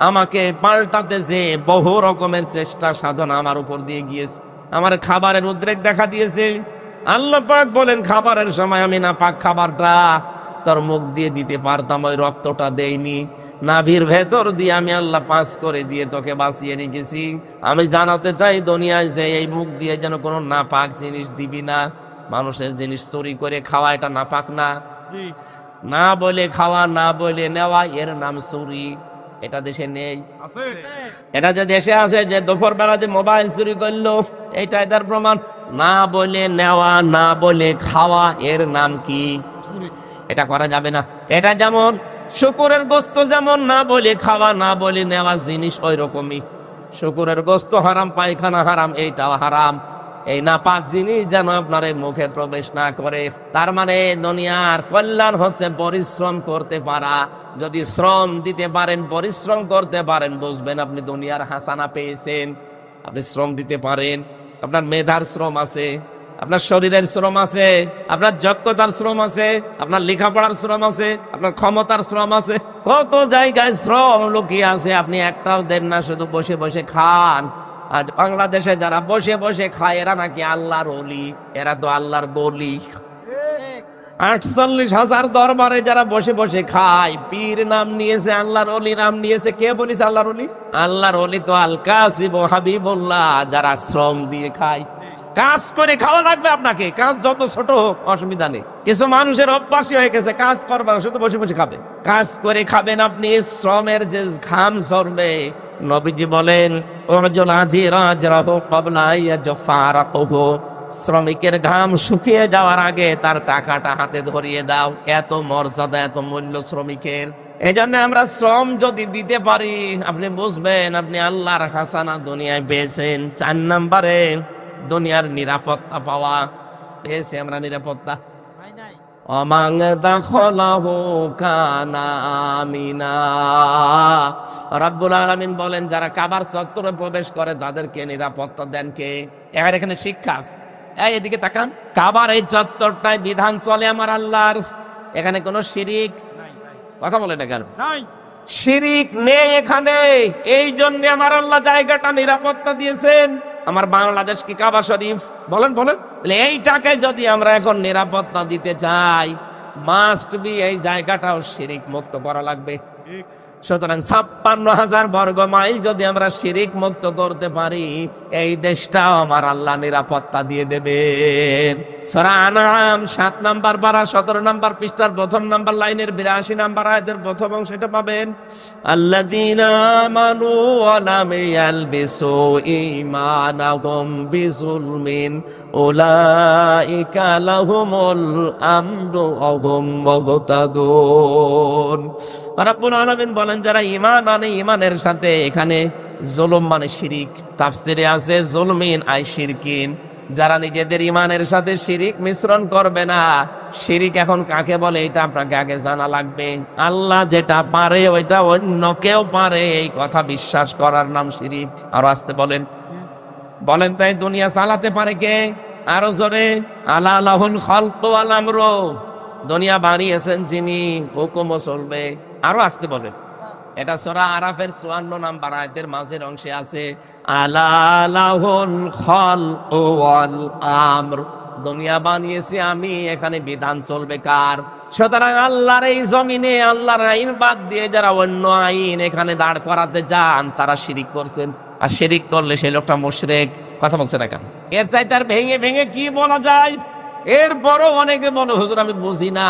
আমাকে পাল্টাতে যে বহু রকমের চেষ্টা সাধনা আমার উপর দিয়ে গিয়েছে। আমার খাবারের উদ্রেক দেখা দিয়েছে। আল্লাহ পাক বলেন খাবারের সময় আমি না পাক খাবারটা তোর মুখ দিয়ে দিতে পারতাম, ওই রক্তটা দেইনি। নাভির ভেতর দিয়ে আমি আল্লাহ পাস করে দিয়ে তোকে বাঁচিয়ে রেখেছি। আমি জানাতে চাই দুনিয়ায় যে এই মুখ দিয়ে যেন কোনো নাপাক জিনিস দিবি না। মানুষের জিনিস চুরি করে খাওয়া এটা নাপাক না? না বলে খাওয়া, না বলে নেওয়া, এর নাম চুরি। এটা দেশে নেই। এটা যে দেশে আছে, যে দুপুর বেলা যে মোবাইল চুরি করলো, এইটা এটার প্রমাণ। না বলে নেওয়া, না বলে খাওয়া, এর নাম কি? এটা করা যাবে না। এটা যেমন শুকুরের গোস্ত, যেমন না বলে খাওয়া, না বলে নেওয়া জিনিস, ওই রকমই শুকুরের গোস্ত হারাম, পায়খানা হারাম, এইটাও হারাম। এই নাপাক জিনিস যেন আপনার মুখে প্রবেশ না করে। তার মানে দুনিয়ার কল্যাণ হচ্ছে পরিশ্রম করতে পারা। যদি শ্রম দিতে পারেন, পরিশ্রম করতে পারেন, বুঝবেন আপনি দুনিয়ার হাসানা পেয়েছেন। আপনি শ্রম দিতে পারেন, আপনার মেধার শ্রম আছে, আপনার শরীরের শ্রম আছে, আপনার যোগ্যতার শ্রম আছে, আপনার লেখাপড়ার শ্রম আছে, আপনার ক্ষমতার শ্রম আছে। কত জায়গায় শ্রম লুকিয়ে আছে, আপনি একটাও দেন না, শুধু বসে বসে খান। আজ বাংলাদেশে যারা বসে বসে খায় এরা নাকি আল্লাহর ওলি, এরা তো আল্লাহর বলি। 48,000 দরবারে যারা বসে বসে খায়, পীর নাম নিয়েছে, আল্লাহর ওলি নাম নিয়েছে। কে বলিস আল্লাহর ওলি? আল্লাহর ওলি তো আল কাসিম ও হাবিবুল্লাহ, যারা শ্রম দিয়ে খায়। কাজ করে খাওয়া লাগবে আপনাকে, কাজ যত ছোট হোক অসুবিধা নেই। কিছু মানুষের অভ্যাসই হয়ে গেছে কাজ করবার, শুধু বসে বসে খাবে। কাজ করে খাবেন আপনি, শ্রমের যে ঘাম ঝরবে, নবীজি বলেন শ্রমিকের ঘাম শুকিয়ে যাওয়ার আগে তার টাকাটা হাতে ধরিয়ে দাও। এত মর্যাদা, এত মূল্য শ্রমিকের। এই জন্য আমরা শ্রম যদি দিতে পারি, আপনি বুঝবেন আপনি আল্লাহর হাসানা দুনিয়ায় পেয়েছেন। 4 নম্বরে দুনিয়ার নিরাপত্তা পাওয়া। পেয়েছি আমরা নিরাপত্তা। অমাং দাখলাহু কানা আমিনা। রাব্বুল আলামিন বলেন যারা কাবার চত্বরে প্রবেশ করে তাদেরকে নিরাপত্তা দেন কে? এখানে শিক্ষা আছে। এদিকে তাকান, কাবার এই চত্বরটায় বিধান চলে আমার আল্লাহর। এখানে কোনো শিরিক কথা বলে না কেন? শিরিক নেই এখানে। এই জন্য আমার আল্লাহ জায়গাটা নিরাপত্তা দিয়েছেন। আমার বাংলাদেশ কি কাবা শরীফ? বলেন বলেন। এইটাকে যদি আমরা এখন নিরাপত্তা দিতে চাই, মাস্ট বি এই জায়গাটাও শিরিক মুক্ত করা লাগবে। সুতরাং 56,000 বর্গ মাইল যদি আমরা শিরিক মুক্ত করতে পারি, এই দেশটাও আমার আল্লাহ নিরাপত্তা দিয়ে দেবেন। সূরা আনআম 7 নম্বর পারা 17 নম্বর পৃষ্ঠার 1ম নম্বর লাইনের 82 নম্বর আয়াতের প্রথম অংশ এটা পাবেন। আল্লাযীনা আমানু ওয়া লাম ইয়ালবিসু ঈমানাহুম বিযুলমিন উলাইকা লাহুমুল আমনু ওয়া হুম মুহতাদুন। রাব্বুল আলামিন বলেন যারা ঈমান আনে, ঈমানের সাথে এখানে জুলুম মানে শিরিক, তাফসিরে আছে জুলমিন আই শিরকিন, যারা নিজেদের ঈমানের সাথে শিরিক মিশ্রণ করবে না। শিরিক এখন কাকে বলে এটা আপনাকে আগে জানা লাগবে। আল্লাহ যেটা পারে ওইটা অন্য কেউ পারে, এই কথা বিশ্বাস করার নাম শিরিক। আর আসতে বলেন বলেন তাই দুনিয়া চালাতে পারে কে? আরো জোরে, আলা লাহুল খালকু ওয়াল আমরু। দুনিয়া বানিয়েছেন যিনি, হুকুমও চলবে। আরো আসতে বলেন। এটা সূরা আরাফের 54 নম্বর আয়াতের মাঝের অংশে আছে, আলা লাহুল খালকু ওয়াল আমর। দুনিয়া বানিয়েছি আমি, এখানে বিধান চলবে কার? সুতরাং আল্লাহর এই জমিনে আল্লাহর আইন বাদ দিয়ে যারা অন্য আইন এখানে দাঁড় করাতে যান, তারা শিরিক করছেন। আর শিরিক করলে সেই লোকটা মুশরিক। কথা বলছে না কেন? এর চাইতে আর ভেঙে ভেঙে কি বলা যায়? এরপরও অনেকে বলে হুজুর আমি বুঝি না।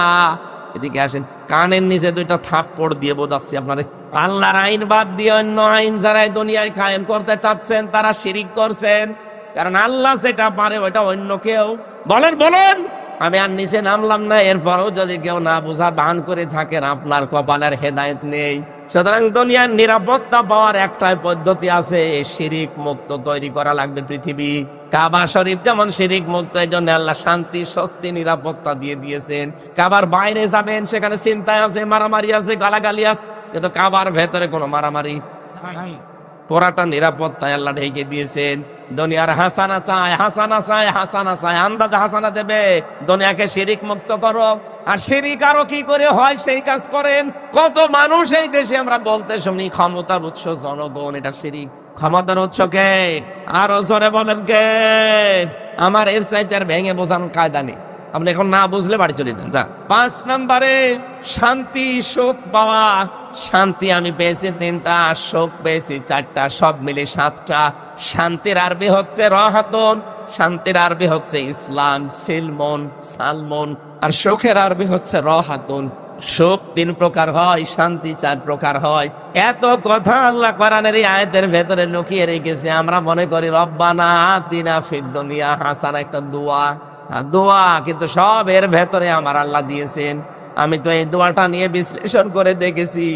এদিকে আসেন, কানের নিচে 2টা থাপ্পড় দিয়ে বোঝাচ্ছি আপনারে। আল্লাহর আইন বাদ দিয়ে অন্য আইন যারা দুনিয়ায় কায়েম করতে চাচ্ছেন, তারা শিরিক করছেন। কারণ আল্লাহ যেটা পারে ওইটা অন্য কেউ। বলেন বলেন। আমি আর নিচে নামলাম না, এরপরও যদি কেউ না বোঝার ভান করে থাকেন, আপনার কপালের হেদায়েত নেই। সুতরাং দুনিয়ার নিরাপত্তা পাওয়ার একটাই পদ্ধতি আছে, শিরিক মুক্ত তৈরি করা লাগবে পৃথিবী। কাবা শরীফ যেমন শিরিক মুক্ত, এই জন্য আল্লাহ শান্তি স্বস্তি নিরাপত্তা দিয়ে দিয়েছেন। কাবার বাইরে যাবেন, সেখানে চিন্তায় আছে, মারামারি আছে, গালাগালি আছে, কিন্তু কাবার ভেতরে কোনো মারামারি পুরাটা নিরাপত্তায় আল্লাহ ঢেকে দিয়েছেন। দুনিয়ার হাসানা চায়, হাসানা চায়, হাসানা চায়, আন্দাজে হাসানা দেবে। দুনিয়াকে শিরিক মুক্ত করো। আর শিরিক আরো কি করে হয় সেই কাজ করেন। কত মানুষ এই দেশে আমরা বলতে শুনি ক্ষমতার উৎস জনগণ, এটা শিরিক। ক্ষমতার উৎস কে? আরো জোরে বলেন কে? আমার এর চাইতে আর ভেঙে বোঝানোর কায়দা নেই। আপনি এখন না বুঝলে বাড়ি চলে যান। যা 5 নম্বরে শান্তি সুখ পাওয়া। শান্তি আমি পেয়েছি 3টা, সুখ পেয়েছি 4টা, সব মিলে 7টা। শান্তির আরবি হচ্ছে রাহাতুন, শান্তির আরবি হচ্ছে ইসলাম, সিলমন, সালমন। আর সুখের আরবি হচ্ছে রাহাতুন। সুখ 3 প্রকার হয়, শান্তি 4 প্রকার হয়। এত কথা আল্লাহ কোরআনের এই আয়াতের ভেতরে লুকিয়ে রেখেছে। আমরা মনে করি রব্বানা আতিনা ফিদ দুনিয়া হাসানা, একটা দোয়া, কিন্তু সব এর ভেতরে আমার আল্লাহ দিয়েছেন। আমি তো এই দোয়াটা নিয়ে বিশ্লেষণ করে দেখেছি,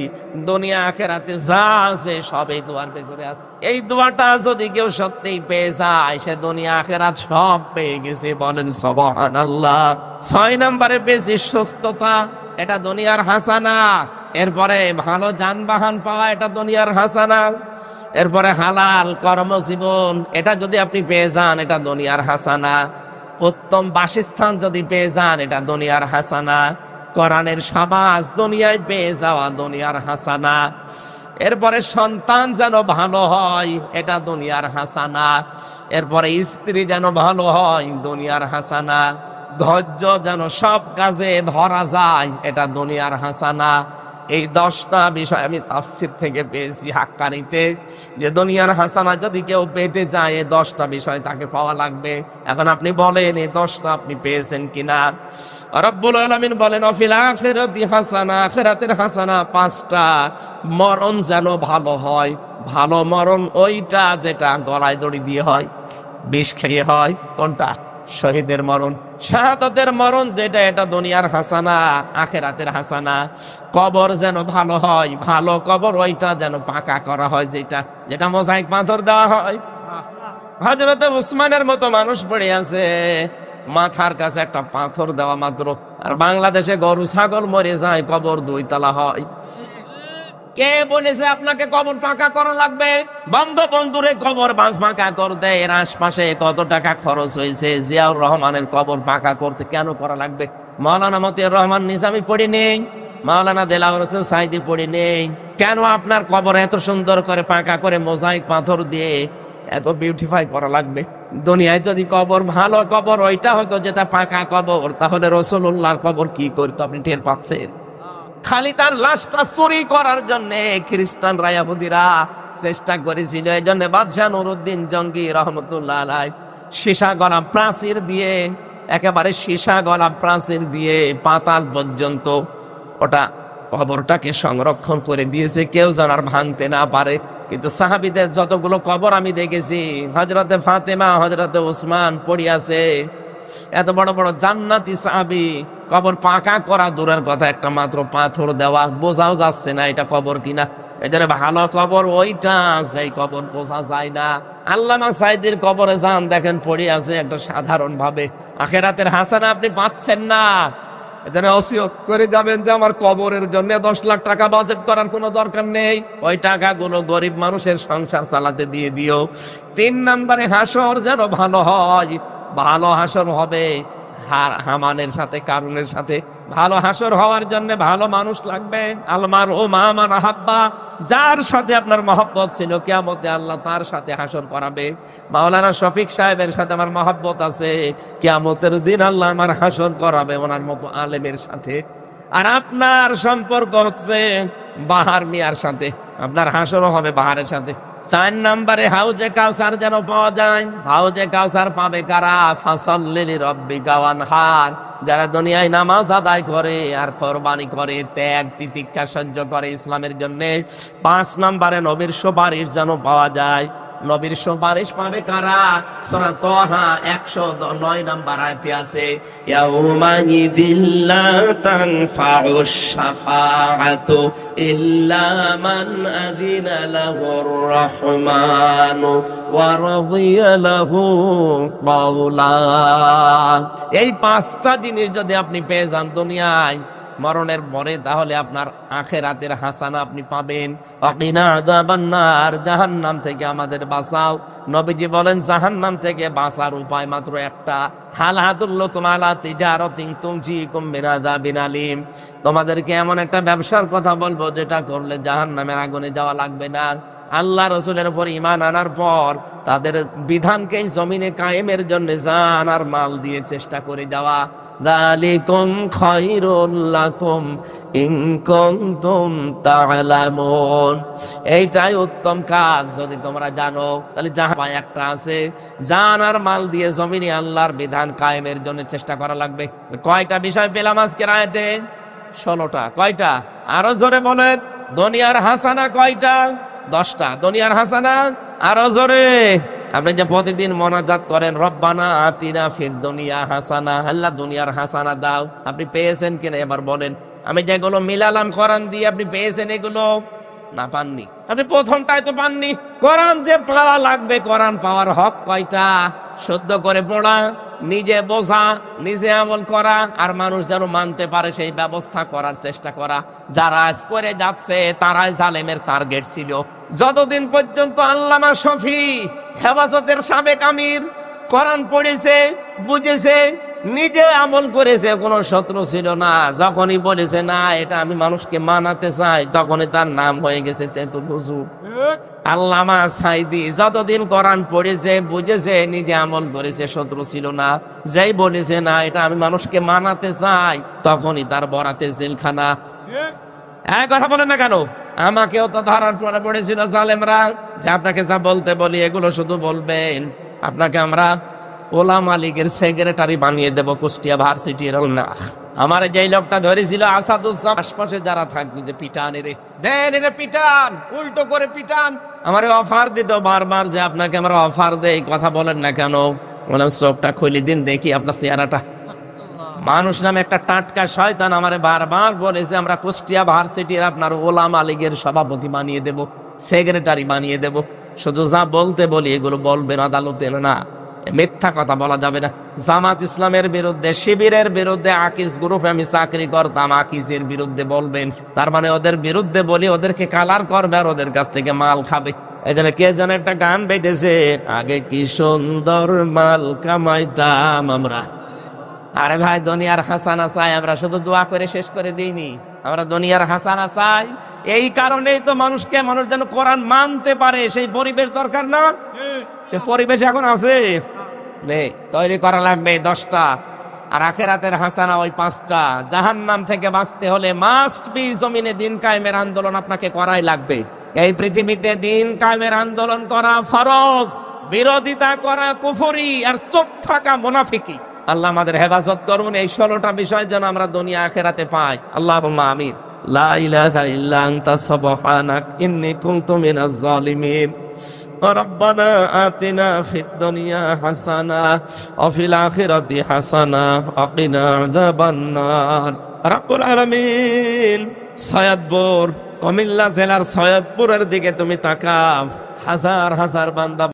দুনিয়া আখিরাতে যা আছে সব এই দোয়ার ভেতরে আছে। এই দোয়াটা যদি কেউ সত্যিই পেয়ে যায়, সে দুনিয়া আখিরাত সব পেয়ে গেছে। বলেন সুবহানাল্লাহ। 6 নম্বরে পেয়েছি সুস্থতা, এটা দুনিয়ার হাসানা। এরপরে ভালো যানবাহন পাওয়া, এটা দুনিয়ার হাসানা। এরপরে হালাল কর্মজীবন, এটা যদি আপনি পেয়ে যান, এটা দুনিয়ার হাসানা। উত্তম বাসস্থান যদি পেয়ে যান, এটা দুনিয়ার হাসানা। কোরআনের সমাজ দুনিয়ায় পেয়ে যাওয়া দুনিয়ার হাসানা। এরপরে সন্তান যেন ভালো হয়, এটা দুনিয়ার হাসানা। এরপরে স্ত্রী যেন ভালো হয়, দুনিয়ার হাসানা। ধৈর্য যেন সব কাজে ধরা যায়, এটা দুনিয়ার হাসানা। এই 10টা বিষয় আমি তাফসীর থেকে পেয়েছি হাক্কানিতে, যে দুনিয়ার হাসানা যদি কেউ পেতে চায় এই 10টা বিষয় তাকে পাওয়া লাগবে। এখন আপনি বলেন এই 10টা আপনি পেয়েছেন কিনা? রব্বুল আলামিন বলেন অফিল আখিরাতি হাসানা, আখিরাতের হাসানা 5টা। মরণ যেন ভালো হয়। ভালো মরণ ওইটা যেটা গলায় দড়ি দিয়ে হয়, বিষ খেয়ে হয়। কোনটা? শহীদের মরণ, শাহাদাতের মরণ যেটা, এটা দুনিয়ার হাসানা, আখিরাতের হাসানা। কবর যেন ভালো হয়, ভালো কবর ওইটা যেন পাকা করা হয়, যেটা যেটা মোজাইক পাথর দেওয়া হয়। হযরত উসমানের মতো মানুষ পড়ে আছে, মাথার কাছে একটা পাথর দেওয়া মাত্র। আর বাংলাদেশে গরু ছাগল মরে যায়, কবর 2 তলা হয়। কে বলেছে আপনাকে কবর পাকা করা লাগবে? বঙ্গবন্ধুরে কবর পাকা করতে এর আশপাশে কত টাকা খরচ হয়েছে। জিয়াউর রহমানের কবর পাকা করতে কেন করা লাগবে? মাওলানা মতিয়ার রহমান নিজামী পড়ি নেই, মাওলানা দেলাওয়ার হোসেন সাইদি পড়ি নেই। কেন আপনার কবর এত সুন্দর করে পাকা করে মোজাইক পাথর দিয়ে এত বিউটিফাই করা লাগবে? দুনিয়ায় যদি কবর ভালো কবর ওইটা হতো যেটা পাকা কবর, তাহলে রাসূলুল্লাহর কবর কি করতো আপনি টের পাচ্ছেন? খালি তার লাশটা চুরি করার জন্য খ্রিস্টানরা ইহুদিরা চেষ্টা করেছিল। এই জন্য বাদশাহ নুরউদ্দিন জঙ্গি রহমতুল্লাহ আলাইহি সীসা গলা প্রাচীর দিয়ে, একেবারে সীসা গলা প্রাচীর দিয়ে পাতাল পর্যন্ত ওটা কবরটাকে সংরক্ষণ করে দিয়েছে, কেউ যেন আর ভাঙতে না পারে। কিন্তু সাহাবীদের যতগুলো কবর আমি দেখেছি, হযরতে ফাতেমা, হযরতে ওসমান পড়ে আছে। এত বড় বড় জান্নাতি সাহাবী, কবর পাকা করা দূরের কথা, একটা মাত্র পাথর দেওয়া, বোঝাও যাচ্ছে না এটা কবর কিনা। এজন্য ভালো কবর ওইটা, সেই কবর বোঝা যায় না। আল্লামা সাইদির কবরে যান, দেখেন পড়ে আছে একটা সাধারণ ভাবে। আখিরাতের হাসানা আপনি পাচ্ছেন না, এজন্য ওসিয়ত করে যাবেন যে আমার কবরের জন্য 10 লাখ টাকা বাজেট করার কোনো দরকার নেই, ওই টাকাগুলো গরিব মানুষের সংসার চালাতে দিয়ে দিও। 3 নম্বরে হাসর যেন ভালো হয়। ভালো হাসর হবে হামানের সাথে, কারুনের সাথে। ভালো হাসর হওয়ার জন্য ভালো মানুষ লাগবে। আলমার ও মামান আহাব্বা, যার সাথে আপনার মহব্বত ছিল, কিয়ামতে আল্লাহ তার সাথে হাসর করাবে। মাওলানা শফিক সাহেবের সাথে আমার মহব্বত আছে, কিয়ামতের দিন আল্লাহ আমার হাসর করাবে ওনার মতো আলেমের সাথে। আর আপনার সম্পর্ক হচ্ছে বাহার মিয়ার সাথে, আপনার হাসরও হবে বাহারের সাথে। 4 নম্বরে হাউজে কাউসার যেন পাওয়া যায়। হাউজে কাউসার পাবে কারা? ফাসাল্লি লিরাব্বিকা ওয়ানহার, যারা দুনিয়ায় নামাজ আদায় করে আর কোরবানি করে, ত্যাগ তিতিক্ষা সহ্য করে ইসলামের জন্য। 5 নম্বরে নবীর সুপারিশ যেন পাওয়া যায়। নবীর সুপারিশ পাবে কারা? সূরা তাহা 109 নম্বর আয়াতে আছে, ইয়াউমা ইযিল্লা তানফাউশ শাফাআতু ইল্লা মান আযিনা লাহুর রাহমানু ওয়া রাদিয়া লাহু কাওলা। এই 5টা জিনিস যদি আপনি পেয়ে যান দুনিয়ায় মরণের পরে, তাহলে আপনার আখিরাতের হাসানা আপনি পাবেন। ওয়াকিনা আযাবান্নার, জাহান্নাম থেকে আমাদের বাঁচাও। নবীজি বলেন জাহান্নাম থেকে বাঁচার উপায় মাত্র একটা, হাল হাদুল্লুকুম আলা তিজারাতিন তুনজিকুম মিন আযাবিন আলীম। তোমাদেরকে এমন একটা ব্যবসার কথা বলবো যেটা করলে জাহান্নামের আগুনে যাওয়া লাগবে না। আল্লাহ রাসূলের উপর ঈমান আনার পর তাদের বিধানকে জমিনে কায়েমের জন্য জান আর মাল দিয়ে চেষ্টা করে যাওয়া। যালিকুম খায়রুল লাকুম ইন কুনতুম তা'লামুন, এইটাই উত্তম কাজ যদি তোমরা জানো। তাহলে যাহা একটা আছে, জান আর মাল দিয়ে জমিনে আল্লাহর বিধান কায়েমের জন্য চেষ্টা করা লাগবে। কয়টা বিষয় পেলাম আজকের আয়াতে? 16টা। কয়টা? আরো জোরে বলেন। দুনিয়ার হাসানা কয়টা? 10টা। দুনিয়ার হাসানা আরো জোরে। আপনি যে প্রতিদিন মোনাজাত করেন, রব্বানা আতিনা ফিদ দুনিয়া হাসানা, আল্লাহ দুনিয়ার হাসানা দাও, আপনি পেয়েছেন কিনা এবার বলেন। আমি যেগুলো মিলালাম কোরআন দিয়ে, আপনি পেয়েছেন এগুলো? না, পাননি। আপনি প্রথমটাই তো পাননি। কোরআন যে পাওয়া লাগবে, কোরআন পাওয়ার হক কয়টা? শুদ্ধ করে পড়া, নিজে বোঝা, নিজে আমল করা, আর মানুষ যেন মানতে পারে সেই ব্যবস্থা করার চেষ্টা করা। যারা আজ করে যাচ্ছে তারাই জালেমের টার্গেট ছিল। যতদিন পর্যন্ত আল্লামা শফি হেফাজতের সাবেক আমির কোরআন পড়েছে, বুঝেছে, নিজে আমল করেছে, কোনো শত্রু ছিল না। যখনই বলেছে না এটা আমি মানুষকে মানাতে চাই, তখনই তার নাম হয়ে গেছে তেতুল হুজুর। আল্লামা সাইদি যতদিন কোরআন পড়েছে, বুঝেছে, নিজে আমল করেছে, শত্রু ছিল না। যেই বলেছে না এটা আমি মানুষকে মানাতে চাই, তখনই তার বরাতে জেলখানা। এক কথা বলেন না কেন? আমাকেও তো ধরার পরে পড়েছিল জালেমরা যে আপনাকে যা বলতে বলি এগুলো শুধু বলবেন, আপনাকে আমরা ওলামা লীগের সেক্রেটারি বানিয়ে দেব কুষ্টিয়া ভার্সিটির। না, আমার যেই লোকটা ধরেছিল আসাদুজ্জামান, আশপাশে যারা থাকতো যে পিটান এরে দেন, এরে পিটান, উল্টো করে পিটান। আমার অফার দিত বারবার যে আপনাকে আমরা অফার দেই, কথা বলেন না কেন? ওনার চোখটা খুলি দিন দেখি আপনার চেহারাটা। মানুষ নামে একটা টাটকা শয়তান আমারে বারবার বলেছে আমরা কুষ্টিয়া ভার্সিটির আপনার ওলামা লীগের সভাপতি বানিয়ে দেব, সেক্রেটারি বানিয়ে দেব। শুধু যা বলতে বলি এগুলো বলবেন আদালতে, না মিথ্যা কথা বলা যাবে না। জামাত ইসলামের বিরুদ্ধে, শিবিরের বিরুদ্ধে, আকিজ গ্রুপে আমি চাকরি করতাম, আকিজের বিরুদ্ধে বলবেন, তার মানে ওদের বিরুদ্ধে বলি ওদেরকে কালার করবে আর ওদের কাছ থেকে মাল খাবে। এই জন্য কে যেন একটা গান বেঁধেছে, আগে কি সুন্দর মাল কামাইতাম আমরা। আরে ভাই, দুনিয়ার হাসানা চাই আমরা, শুধু দোয়া করে শেষ করে দিইনি। আমরা দুনিয়ার হাসানা চাই, এই কারণেই তো মানুষ যেন কোরআন মানতে পারে সেই পরিবেশ দরকার না? সে পরিবেশ এখন আছে, তৈরি করা লাগবে 10টা। আর আখেরাতের হাসানা ওই 5টা। জাহান্নাম থেকে বাঁচতে হলে মাস্ট বি জমিনে দিন কায়েমের আন্দোলন আপনাকে করাই লাগবে। এই পৃথিবীতে দিন কায়েমের আন্দোলন করা ফরজ, বিরোধিতা করা কুফরি, আর চুপ থাকা মুনাফিকি। আল্লাহ আমাদের হেফাজত করুন, এই 16টা বিষয় যেন আমরা দুনিয়া আখেরাতে পাই। আল্লাহুম্মা আমিন। লা ইলাহা ইল্লা আনতা সুবহানাক ইন্নী কুনতু মিনাজ জালিমিন। রব্বানা আতিনা ফিদ দুনিয়া হাসানা ওয়া ফিল আখিরাতি হাসানা ওয়া কিনা আযাবান নার। রব্বুল আলামিন, সৈয়দপুর, কুমিল্লা জেলার সৈয়দপুরের দিকে তুমি তাকাও, হাজার হাজার বান্দা